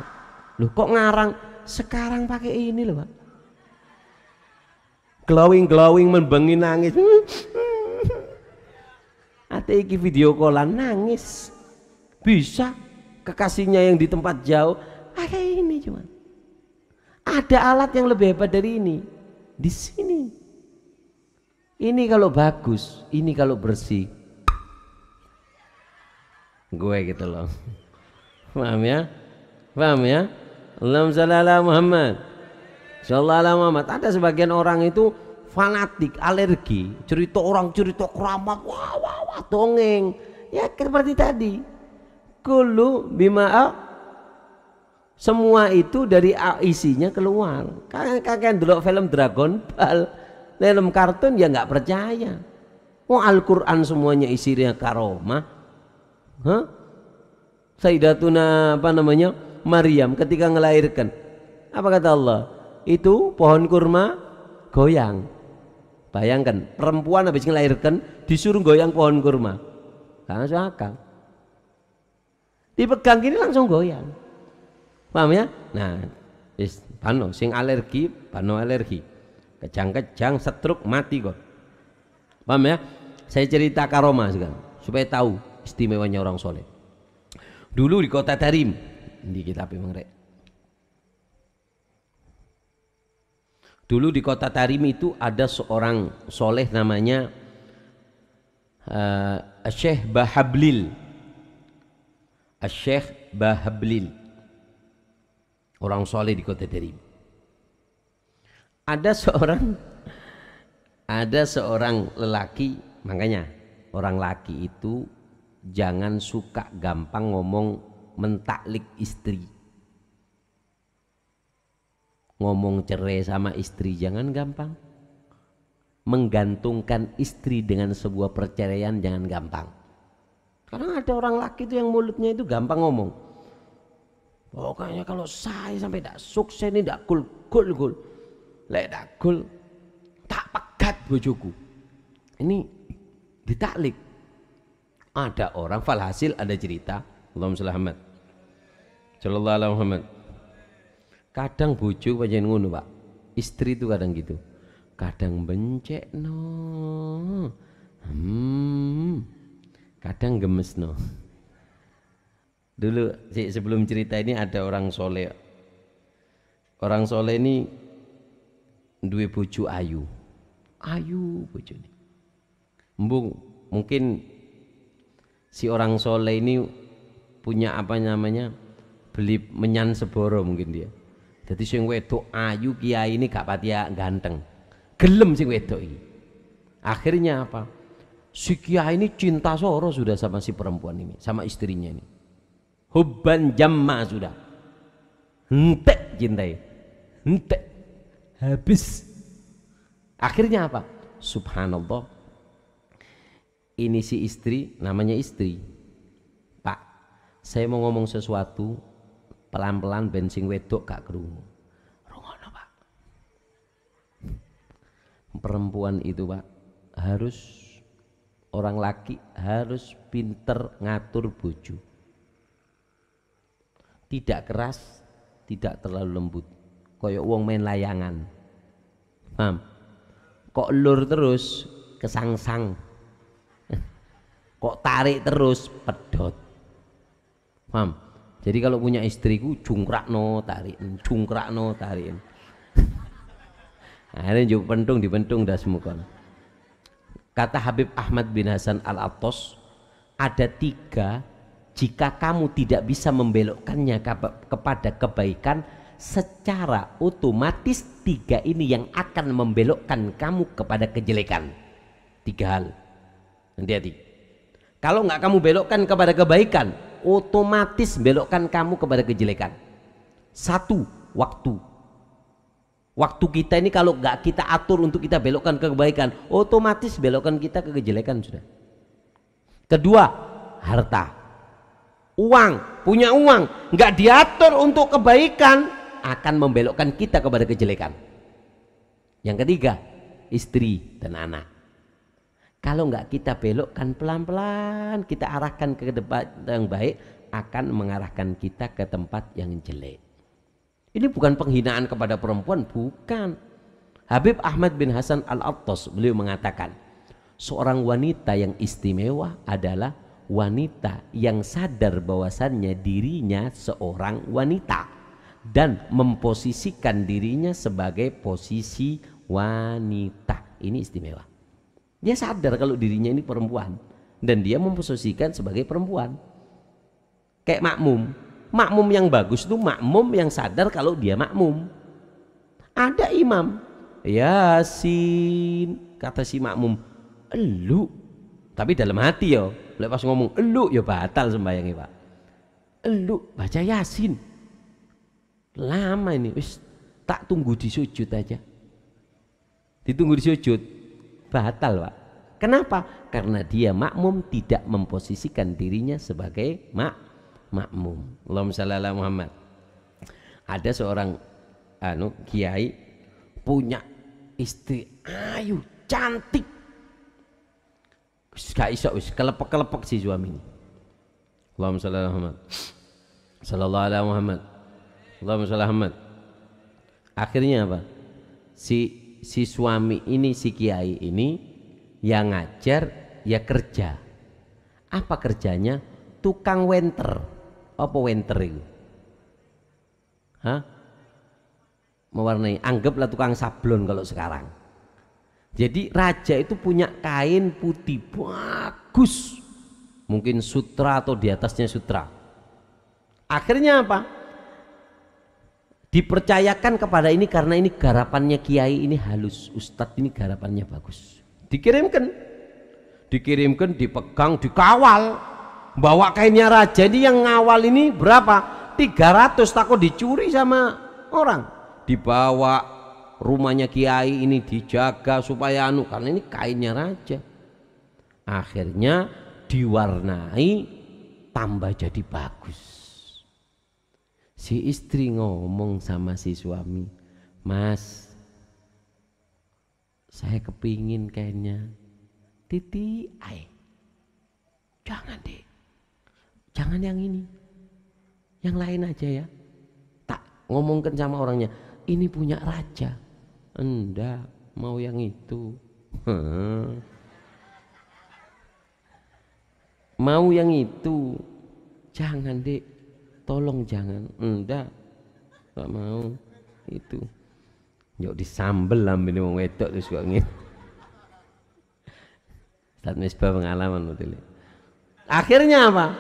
Speaker 1: Loh kok ngarang? Sekarang pakai ini loh Pak. Glowing membengi nangis. Ate iki video callan nangis. Bisa kekasihnya yang di tempat jauh. Ada ini cuman. Ada alat yang lebih hebat dari ini. Di sini. Ini kalau bagus, ini kalau bersih. Gue gitu loh. Paham ya? Allahumma shalli ala Muhammad. Sallallahu alaihi Muhammad. Ada sebagian orang itu fanatik, alergi, cerita keramat, wah dongeng. Ya seperti tadi. Kullu bima, semua itu dari isinya keluar. Kakek dulu film Dragon Ball, film kartun ya nggak percaya. Al-Quran semuanya isinya karomah. Sayyidatuna Maryam ketika melahirkan, apa kata Allah? Itu pohon kurma goyang. Bayangkan perempuan habis melahirkan disuruh goyang pohon kurma, nggak masuk akal. Dipegang gini langsung goyang, paham ya? Nah, pano sing alergi, pano alergi, kejang-kejang, stroke, mati kok. Paham ya? Saya cerita karomah sekarang supaya tahu istimewanya orang soleh. Dulu di kota Tarim, di kitab mengrek. Dulu di kota Tarim itu ada seorang soleh namanya Syekh Bahablil. Syekh Bahablil, orang soleh di kota Tarim. Ada seorang lelaki, makanya orang laki itu jangan suka gampang ngomong mentaklik istri. Ngomong cerai sama istri jangan gampang. Menggantungkan istri dengan sebuah perceraian jangan gampang. Karena ada orang laki itu yang mulutnya itu gampang ngomong. Pokoknya kalau saya sampai tidak sukses ini tidak gul. Lek tidak gul tak pegat bojoku. Ini ditaklik. Ada orang falhasil ada cerita. Allahumma shalli Muhammad. Sallallahu alaihi Muhammad. Kadang bojo pancen ngono, Pak. Istri itu kadang gitu. Kadang bencek no. Kadang gemes no. Dulu sebelum cerita ini ada orang soleh. Orang soleh ini duwe bojo ayu. Ayu bojo ini. Mungkin si orang soleh ini punya apa namanya? Beli menyan seboro mungkin dia. Jadi sing wedok ayu kiai ini gak patia ganteng, gelem sing wedok ini. Akhirnya apa? Si kiai ini cinta soro sudah sama si perempuan ini, sama istrinya ini. Hubban jamma sudah. Entek cintai, entek habis. Akhirnya apa? Subhanallah. Ini si istri, namanya istri. Pak, saya mau ngomong sesuatu. Pelan-pelan bensin wedok gak kerungu. Rungono Pak. Perempuan itu Pak harus, orang laki harus pinter ngatur bojo. Tidak keras, tidak terlalu lembut. Koyok wong main layangan. Paham? Kok lur terus kesangsang. Kok tarik terus pedot. Paham? Jadi kalau punya istriku jungkrakno tarikin, jungkrakno tarikin. Akhirnya juga dipentung dah semua. Kata Habib Ahmad bin Hasan Al-Attas, ada 3 jika kamu tidak bisa membelokkannya kepada kebaikan, secara otomatis 3 ini yang akan membelokkan kamu kepada kejelekan. 3 hal. Hati-hati. Kalau nggak kamu belokkan kepada kebaikan, otomatis belokkan kamu kepada kejelekan. 1, waktu. Waktu kita ini kalau nggak kita atur untuk kita belokkan ke kebaikan, otomatis belokkan kita ke kejelekan sudah. 2, harta. Uang, punya uang, nggak diatur untuk kebaikan, akan membelokkan kita kepada kejelekan. Yang 3, istri dan anak. Kalau nggak kita belokkan pelan-pelan, kita arahkan ke tempat yang baik, akan mengarahkan kita ke tempat yang jelek. Ini bukan penghinaan kepada perempuan, bukan. Habib Ahmad bin Hasan Al-Attas beliau mengatakan, seorang wanita yang istimewa adalah wanita yang sadar bahwasannya dirinya seorang wanita dan memposisikan dirinya sebagai posisi wanita. Ini istimewa. Dia sadar kalau dirinya ini perempuan dan dia memposisikan sebagai perempuan. Kayak makmum. Makmum yang bagus itu makmum yang sadar kalau dia makmum. Ada imam, Yasin, kata si makmum, elu. Tapi dalam hati ya, pas ngomong elu ya batal sembayangnya Pak. Elu baca Yasin. Lama ini, wis tak tunggu di sujud aja. Ditunggu di sujud. Batal Pak. Kenapa? Karena dia makmum tidak memposisikan dirinya sebagai makmum. Allahumma shalli ala Muhammad. Ada seorang kiai punya istri ayu cantik. Gak iso wis kelepek-kelepek si suami ini. Allahumma shalli ala Muhammad. Sallallahu alaihi Muhammad. Allahumma shalli ala Muhammad. Akhirnya apa? Si suami ini, si kiai ini yang ngajar ya kerja. Apa kerjanya? Tukang wenter. Apa wenter itu? Hah? Mewarnai, anggaplah tukang sablon kalau sekarang. Jadi raja itu punya kain putih bagus, mungkin sutra atau di atasnya sutra. Akhirnya apa? Dipercayakan kepada ini karena ini garapannya kiai ini halus, ustadz ini garapannya bagus. Dikirimkan, dipegang, dikawal. Bawa kainnya raja ini yang ngawal ini berapa? 300, takut dicuri sama orang. Dibawa rumahnya kiai ini, dijaga supaya karena ini kainnya raja. Akhirnya diwarnai tambah jadi bagus. Si istri ngomong sama si suami, Mas, saya kepingin kainnya Titi ai. Jangan deh, jangan yang ini, yang lain aja ya. Tak ngomongkan sama orangnya, ini punya raja. Enggak, mau yang itu. Mau yang itu. Jangan dek, tolong jangan. Enggak, enggak mau itu. Yuk disambel lambe wong wedok terus kok ngene. Ustaz Misbah pengalaman betul. Akhirnya apa?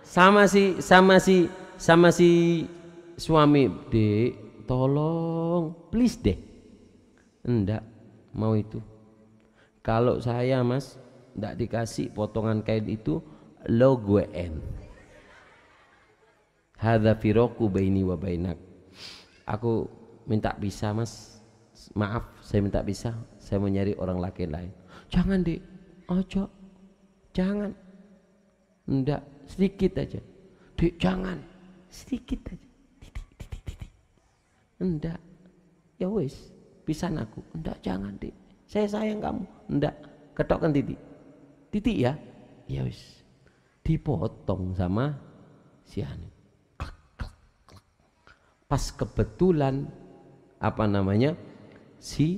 Speaker 1: Sama si suami, dek, tolong, please deh. Enggak mau itu. Kalau saya mas, enggak dikasih potongan kain itu, lo gue end. Hadza firaku baini wa bainak. Aku minta pisah mas, maaf saya minta pisah, saya mau nyari orang laki lain. Jangan dek, ojo, jangan. Enggak, sedikit aja. Dek jangan, sedikit aja. Titik. Enggak, ya wis, pisan aku. Enggak jangan dek, saya sayang kamu. Enggak, ketokkan titik ya. Ya wis, dipotong sama si Hani. Pas kebetulan apa namanya si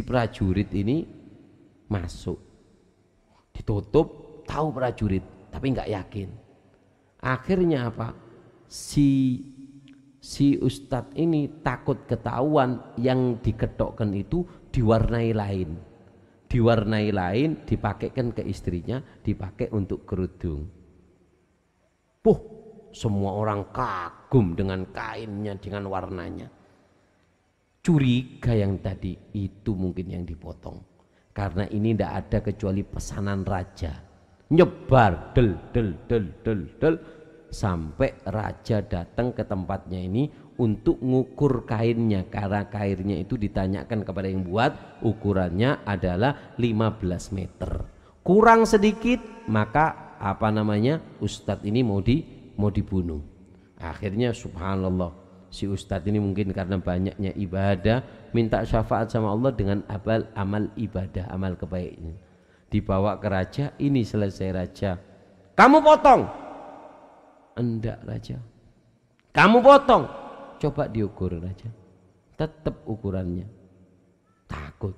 Speaker 1: prajurit ini masuk, ditutup, tahu prajurit tapi nggak yakin. Akhirnya apa, si ustadz ini takut ketahuan, yang diketok itu diwarnai lain, dipakaikan ke istrinya, dipakai untuk kerudung. Semua orang kagum dengan kainnya, dengan warnanya. Curiga yang tadi itu mungkin yang dipotong, karena ini tidak ada kecuali pesanan raja. Nyebar del sampai raja datang ke tempatnya ini untuk ngukur kainnya, karena kainnya itu ditanyakan kepada yang buat, ukurannya adalah 15 meter. Kurang sedikit maka apa namanya ustadz ini mau dibunuh. Akhirnya subhanallah, si ustadz ini mungkin karena banyaknya ibadah minta syafaat sama Allah dengan amal ibadah, amal kebaikan. Dibawa ke raja, ini selesai raja, kamu potong. Enggak raja, kamu potong. Coba diukur raja, tetap ukurannya. Takut,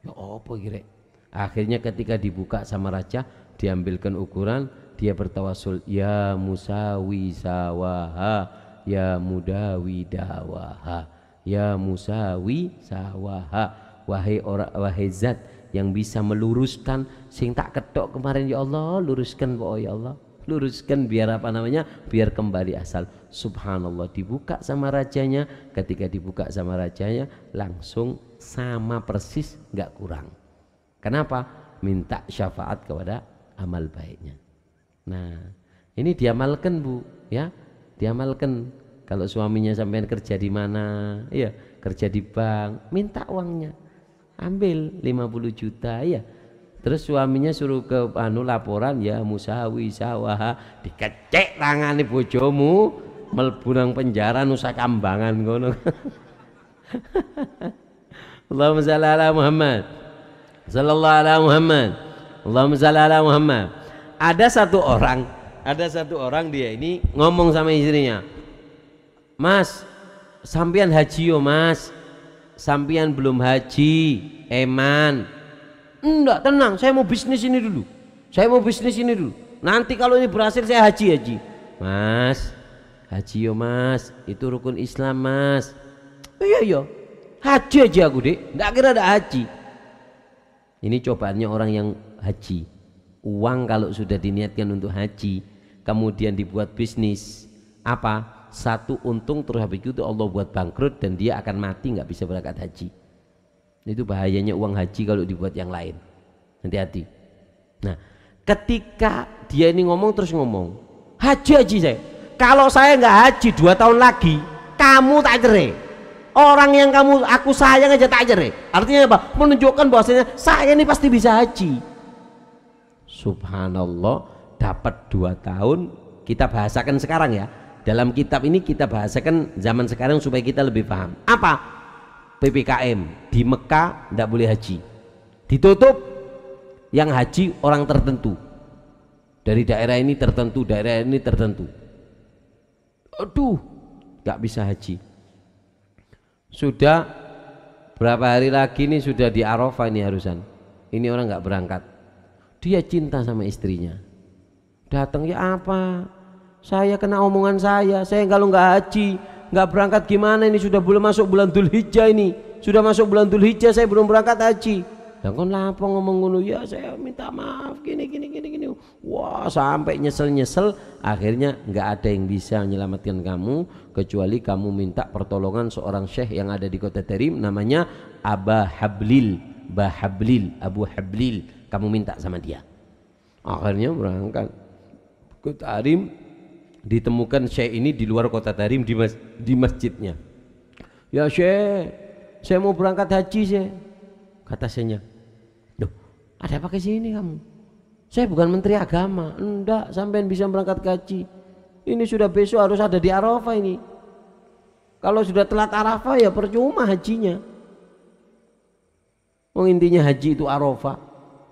Speaker 1: ya apa kira. Akhirnya ketika dibuka sama raja, diambilkan ukuran, dia bertawasul, ya musawi sawaha, ya mudawi dawaha, ya musawi sawaha. Wahai zat yang bisa meluruskan sing tak ketok kemarin, ya Allah luruskan, ya Allah luruskan, biar apa namanya, biar kembali asal. Subhanallah, dibuka sama rajanya. Ketika dibuka sama rajanya langsung sama persis, nggak kurang. Kenapa? Minta syafaat kepada amal baiknya. Nah ini diamalkan bu ya, diamalkan. Kalau suaminya sampean kerja di mana, ya kerja di bank, minta uangnya, ambil 50 juta ya. Terus suaminya suruh ke laporan, ya musawi sawaha, dikecek tangani bojomu, mlebu nang penjara Nusa Kambangan ngono. Allahumma shalli ala Muhammad. Sallallahu ala Muhammad. Allahumma shalli ala Muhammad. Ada satu orang dia ini ngomong sama istrinya, Mas, sampian haji yo Mas, sampian belum haji, eman. Enggak, tenang, saya mau bisnis ini dulu. Nanti kalau ini berhasil saya haji. Mas, haji yo Mas, itu rukun Islam Mas. Iya, haji aja aku dek, enggak kira ada haji. Ini cobaannya orang yang haji. Uang kalau sudah diniatkan untuk haji, kemudian dibuat bisnis, apa? Satu untung terus habis itu Allah buat bangkrut dan dia akan mati nggak bisa berangkat haji. Itu bahayanya uang haji kalau dibuat yang lain. Hati-hati. Nah, ketika dia ini ngomong terus ngomong, haji saya. Kalau saya nggak haji 2 tahun lagi, kamu tak cerai. Orang yang aku sayang aja tak cerai. Artinya apa? Menunjukkan bahwasanya saya ini pasti bisa haji. Subhanallah, dapat 2 tahun. Kita bahasakan sekarang ya. Dalam kitab ini kita bahasakan zaman sekarang supaya kita lebih paham. Apa? PPKM di Mekah tidak boleh haji. Ditutup, yang haji orang tertentu. Dari daerah ini tertentu. Aduh, nggak bisa haji. Sudah berapa hari lagi nih sudah di Arafah ini harusan. Ini orang nggak berangkat. Dia cinta sama istrinya. Datang, ya apa? Saya kena omongan saya kalau nggak haji, nggak berangkat gimana ini? Sudah belum masuk bulan Dzulhijjah ini. Sudah masuk bulan Dzulhijjah saya belum berangkat haji. Dan kon lapo ngomong ngono, ya saya minta maaf gini. Wah, sampai nyesel. Akhirnya nggak ada yang bisa menyelamatkan kamu kecuali kamu minta pertolongan seorang syekh yang ada di kota Tarim, namanya Abu Hablil. Kamu minta sama dia. Akhirnya berangkat ke Tarim. Ditemukan syekh ini di luar kota Tarim di masjidnya. Ya syekh, saya mau berangkat haji syekh. Kata syekhnya, loh ada apa ke sini kamu? Saya bukan menteri agama. Enggak, sampean bisa berangkat ke haji. Ini sudah besok harus ada di Arafah ini. Kalau sudah telat Arafah ya percuma hajinya. Intinya haji itu Arafah.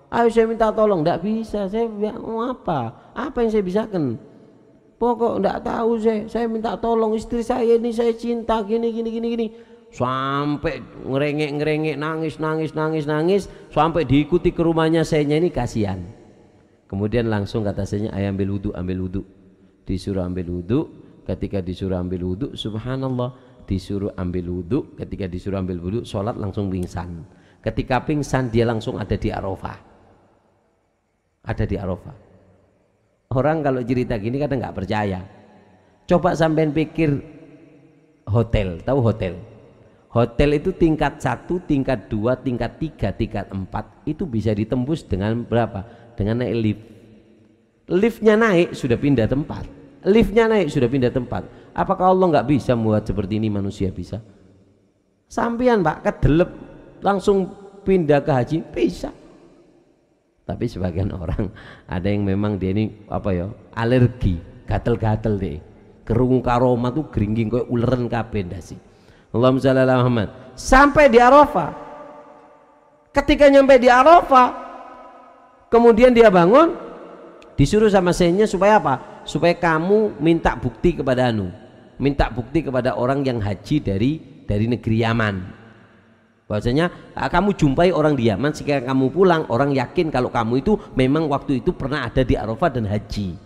Speaker 1: Ayo saya minta tolong, enggak bisa. Saya mau apa? Apa yang saya bisakan? Pokok enggak tahu saya minta tolong istri saya ini, saya cinta gini. Sampai ngerengek nangis sampai diikuti ke rumahnya saya ini, kasihan. Kemudian langsung kata saya, ayo ambil wudu. Disuruh ambil wudu. Ketika disuruh ambil wudu, subhanallah, disuruh ambil wudu. Ketika disuruh ambil wudu, sholat langsung pingsan. Ketika pingsan dia langsung ada di Arafah. Orang kalau cerita gini kadang nggak percaya. Coba sampean pikir hotel, tahu hotel? Hotel itu tingkat 1, tingkat 2, tingkat 3, tingkat 4 itu bisa ditembus dengan berapa? Dengan naik lift. Liftnya naik sudah pindah tempat. Apakah Allah nggak bisa membuat seperti ini? Manusia bisa. Sampean Pak kedelep langsung pindah ke haji bisa. Tapi sebagian orang ada yang memang dia ini alergi, gatel-gatel deh. Kerungu karoma tuh geringging kayak uleran kabeh ndasi. Allahumma shalli ala Muhammad. Sampai di Arafah. Ketika nyampe di Arafah, kemudian dia bangun, disuruh sama syekhnya supaya apa? Supaya kamu minta bukti kepada orang yang haji dari negeri Yaman. Bahwasanya kamu jumpai orang di Yaman, jika kamu pulang orang yakin kalau kamu itu memang waktu itu pernah ada di Arafah dan haji.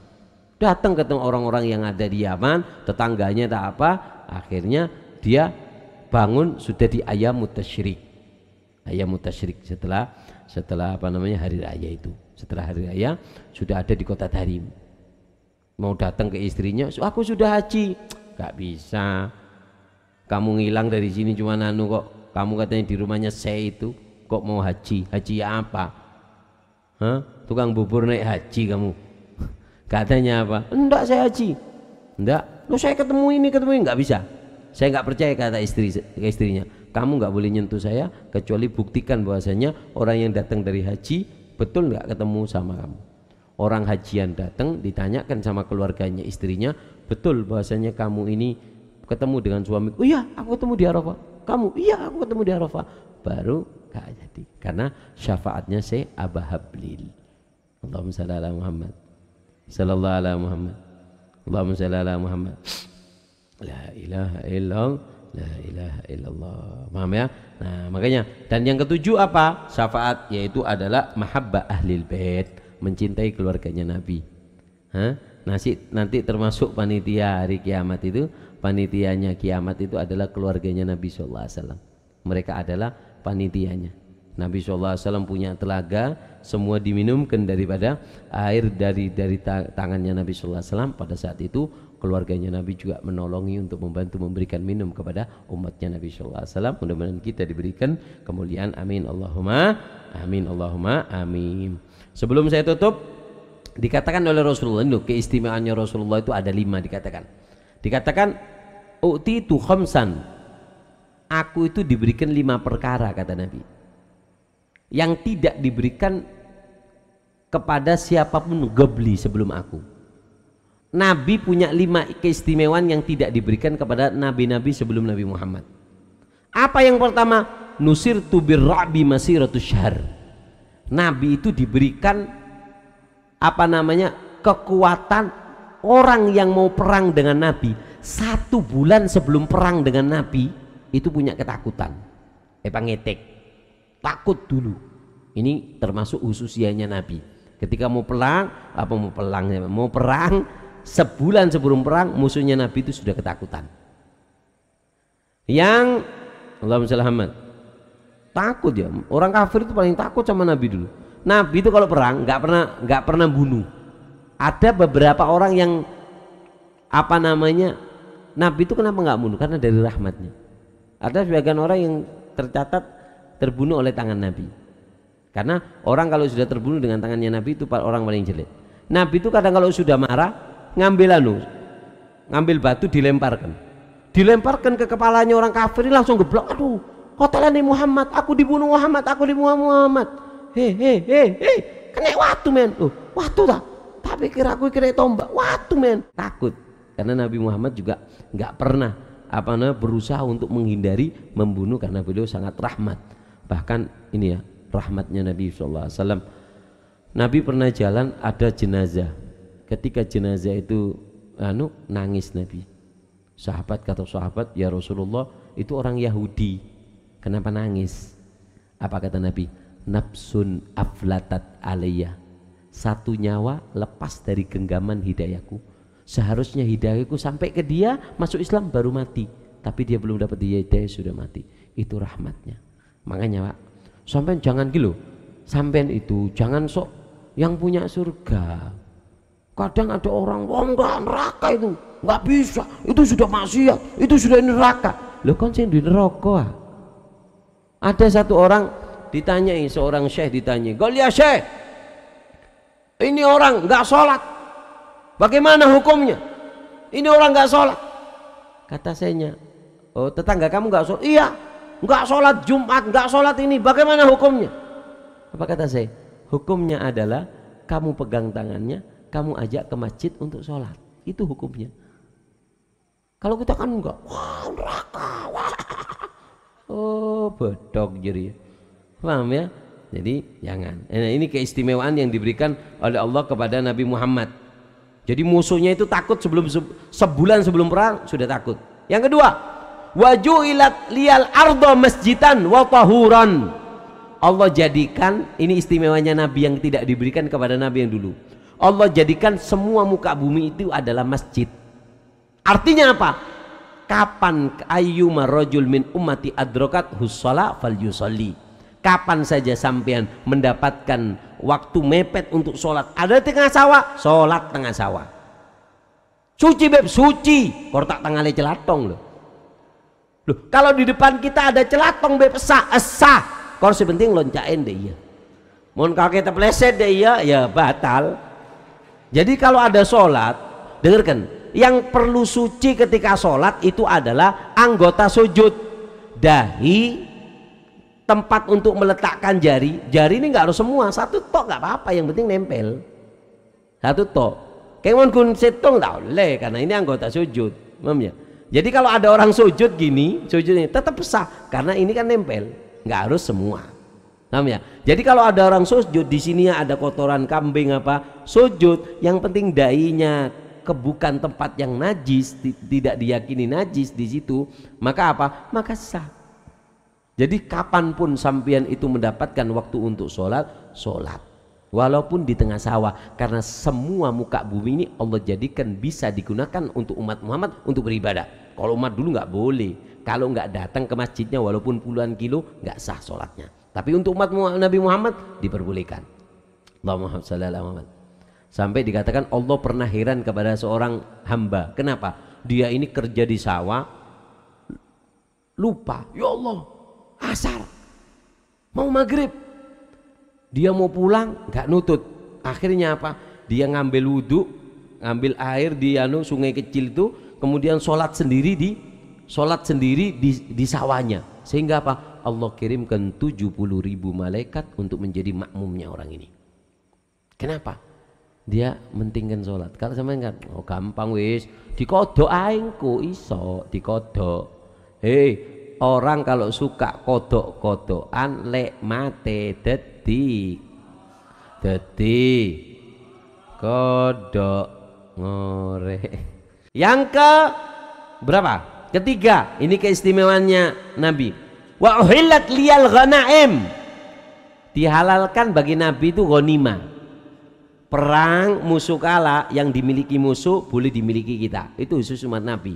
Speaker 1: Datang ketemu orang-orang yang ada di Yaman, tetangganya tak apa, akhirnya dia bangun sudah di Ayyamut Tasyrik setelah hari raya itu. Setelah hari raya sudah ada di kota Tarim. Mau datang ke istrinya, aku sudah haji. Gak bisa, kamu ngilang dari sini cuma kok. Kamu katanya di rumahnya saya itu kok mau haji ya apa? Tukang bubur naik haji kamu? Katanya apa? Enggak, saya haji. Enggak, lo saya ketemu ini nggak bisa. Saya nggak percaya, kata istrinya. Kamu nggak boleh nyentuh saya kecuali buktikan bahwasanya orang yang datang dari haji betul nggak ketemu sama kamu. Orang hajian datang ditanyakan sama keluarganya, istrinya, betul bahwasanya kamu ini ketemu dengan suamiku? Iya, aku ketemu di Arafah. Kamu? Iya, aku ketemu di Arafah. baru gak jadi, karena syafaatnya si Aba Hablil. Allahumma shalli ala Muhammad sallallahu ala Muhammad, Allahumma shalli ala Muhammad, la ilaha illallah, la ilaha illallah. Paham ya? Nah makanya, dan yang ketujuh apa? Syafaat, yaitu adalah mahabbah ahlil bait, mencintai keluarganya Nabi. Nanti termasuk panitia hari kiamat itu, panitianya kiamat itu adalah keluarganya Nabi SAW. Mereka adalah panitianya. Nabi SAW punya telaga, semua diminumkan daripada air dari tangannya Nabi SAW. Pada saat itu keluarganya Nabi juga menolongi untuk membantu memberikan minum kepada umatnya Nabi SAW. Mudah-mudahan kita diberikan kemuliaan, amin Allahumma amin, Allahumma amin. Sebelum saya tutup, dikatakan oleh Rasulullah, keistimewaannya Rasulullah itu ada 5. Dikatakan u'titu khamsan, aku itu diberikan 5 perkara, kata Nabi, yang tidak diberikan kepada siapapun gebli sebelum aku. Nabi punya 5 keistimewaan yang tidak diberikan kepada nabi-nabi sebelum Nabi Muhammad. Apa yang pertama? Nusirtu birra'bi masiratus syahr. Nabi itu diberikan kekuatan. Orang yang mau perang dengan Nabi 1 bulan sebelum perang dengan Nabi itu punya ketakutan, ngetek, takut dulu. Ini termasuk khususiyanya Nabi. Ketika mau perang sebulan sebelum perang, musuhnya Nabi itu sudah ketakutan. Yang Allahumma shalli Muhammad, takut ya, orang kafir itu paling takut sama Nabi dulu. Nabi itu kalau perang nggak pernah bunuh. Ada beberapa orang yang Nabi itu kenapa nggak bunuh? Karena dari rahmatnya. Ada sebagian orang yang tercatat terbunuh oleh tangan Nabi. Karena orang kalau sudah terbunuh dengan tangannya Nabi itu orang paling jelek. Nabi itu kadang kalau sudah marah ngambil batu dilemparkan ke kepalanya orang kafir, langsung geblok. Aduh, qatalani Muhammad, aku dibunuh Muhammad, kena watu men. Watu tak? Tapi aku kira tombak. Watu men. Takut. Karena Nabi Muhammad juga nggak pernah berusaha untuk menghindari membunuh, karena beliau sangat rahmat. Bahkan ini ya, rahmatnya Nabi SAW. Nabi pernah jalan, ada jenazah. Ketika jenazah itu nangis Nabi. Kata sahabat, ya Rasulullah, itu orang Yahudi, kenapa nangis? Apa kata Nabi? Nafsun aflatat alayya, 1 nyawa lepas dari genggaman hidayahku. Seharusnya hidayahku sampai ke dia masuk Islam baru mati, tapi dia belum dapat hidayah sudah mati. Itu rahmatnya. Makanya Pak, sampean jangan gitu, sampean itu jangan sok yang punya surga. Kadang ada orang, enggak, neraka itu nggak bisa, itu sudah maksiat, itu sudah neraka. Loh kan saya di neraka. Ada satu orang ditanyai, seorang syekh ditanyai, "Gol ya syekh, ini orang nggak sholat, bagaimana hukumnya? Ini orang nggak sholat." Kata sayanya, "Oh, tetangga kamu nggak sholat?" "Iya, nggak sholat Jumat, nggak sholat ini, bagaimana hukumnya?" Apa kata saya? Hukumnya adalah kamu pegang tangannya, kamu ajak ke masjid untuk sholat. Itu hukumnya. Kalau kita kan enggak, wah neraka, wah. Oh bedok jadi, paham ya? Jadi jangan. Ini keistimewaan yang diberikan oleh Allah kepada Nabi Muhammad. Jadi musuhnya itu takut sebulan sebelum perang sudah takut. Yang kedua, wajuilat liyal ardo masjidan wa tahuran. Allah jadikan, ini istimewanya Nabi yang tidak diberikan kepada Nabi yang dulu. Allah jadikan semua muka bumi itu adalah masjid. Artinya apa? Kapan ayyuma rajul min ummati adrokat hussala fal yusalli. Kapan saja sampean mendapatkan waktu mepet untuk sholat, ada tengah sawah, sholat tengah sawah. Suci beb, suci. Kortak tengah celatong loh. Loh, kalau di depan kita ada celatong beb, sah. Kalau sepenting loncain deh ya. Mohon kakek terpleset deh ya batal. Jadi kalau ada sholat, dengarkan, yang perlu suci ketika sholat itu adalah anggota sujud, dahi, tempat untuk meletakkan jari. Jari ini nggak harus semua, 1 tok nggak apa-apa, yang penting nempel 1 tok. Kayak kun setong tak boleh, karena ini anggota sujud, ya. Jadi kalau ada orang sujud gini, sujudnya tetap sah, karena ini kan nempel. nggak harus semua. Paham ya? Jadi kalau ada orang sujud di sini ada kotoran kambing apa, sujud, yang penting dainya bukan tempat yang najis, tidak diyakini najis di situ, maka apa? Maka sah. Jadi kapanpun sampean itu mendapatkan waktu untuk sholat, sholat. Walaupun di tengah sawah, karena semua muka bumi ini Allah jadikan bisa digunakan untuk umat Muhammad untuk beribadah. Kalau umat dulu nggak boleh, kalau nggak datang ke masjidnya walaupun puluhan kilo nggak sah sholatnya. Tapi untuk umat Nabi Muhammad diperbolehkan. Allahumma shalli ala Muhammad. Sampai dikatakan Allah pernah heran kepada seorang hamba. Kenapa? Dia ini kerja di sawah, lupa, ya Allah, asar, mau maghrib, dia mau pulang nggak nutut. Akhirnya apa? Dia ngambil wudhu, ngambil air di sungai kecil itu, kemudian sholat sendiri di sawahnya. Sehingga apa? Allah kirimkan 70.000 malaikat untuk menjadi makmumnya orang ini. Kenapa? Dia mentingkan sholat. Kalau sama enggak, oh gampang wis, dikodok aingku iso dikodok. Hei, orang kalau suka kodok-kodokan lek mate dadi kodok ngorek. Yang ke berapa? Ketiga, ini keistimewaannya Nabi. Wa uhillat liyal ghanaim. Dihalalkan bagi Nabi itu ghanimah. Perang musuh kalah yang dimiliki musuh boleh dimiliki kita. Itu khusus umat Nabi.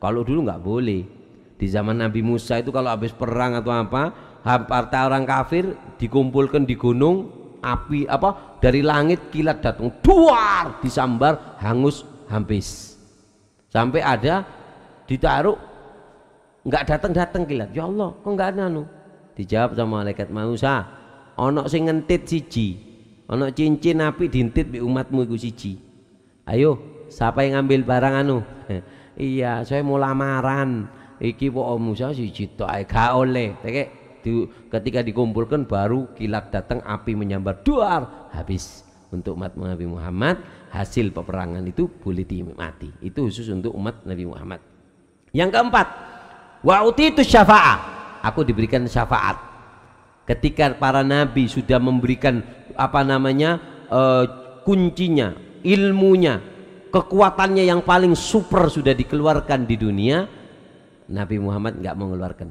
Speaker 1: Kalau dulu nggak boleh. Di zaman Nabi Musa itu kalau habis perang atau apa, harta orang kafir dikumpulkan di gunung, api apa dari langit kilat datang, duar disambar, hangus habis. Sampai ada ditaruh nggak datang kilat. Ya Allah, kok nggak ada Dijawab sama malaikat Musa, ono sing ngentit siji. Ono cincin api dintit bi umatmu iku siji. Ayo, siapa yang ngambil barang Iya, saya mau lamaran. Iki kok Musa siji tok ae gak oleh. Ketika dikumpulkan baru kilat datang, api menyambar, duar habis. Untuk umat Nabi Muhammad hasil peperangan itu boleh dinikmati. Itu khusus untuk umat Nabi Muhammad. Yang keempat, wa utitu syafa'ah. Aku diberikan syafaat. Ketika para nabi sudah memberikan kuncinya, ilmunya, kekuatannya yang paling super sudah dikeluarkan di dunia, Nabi Muhammad nggak mau mengeluarkan.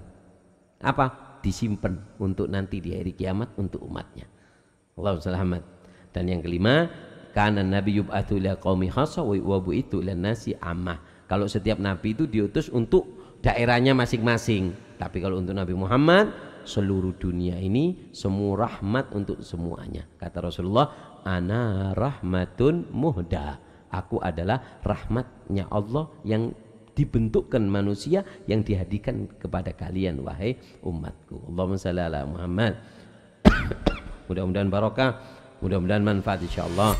Speaker 1: Apa? Disimpan untuk nanti di hari kiamat untuk umatnya. Allahumma shalli. Dan yang kelima, kana nabi yub'atsu ila qaumi khassa wa bu'itu ila nasi ammah. Kalau setiap nabi itu diutus untuk daerahnya masing-masing. Tapi kalau untuk Nabi Muhammad, seluruh dunia ini semua rahmat untuk semuanya. Kata Rasulullah, ana rahmatun muhda. Aku adalah rahmatnya Allah yang dibentukkan manusia, yang dihadikan kepada kalian wahai umatku. Allahumma shalli ala Muhammad. Mudah-mudahan barokah, mudah-mudahan manfaat insyaallah.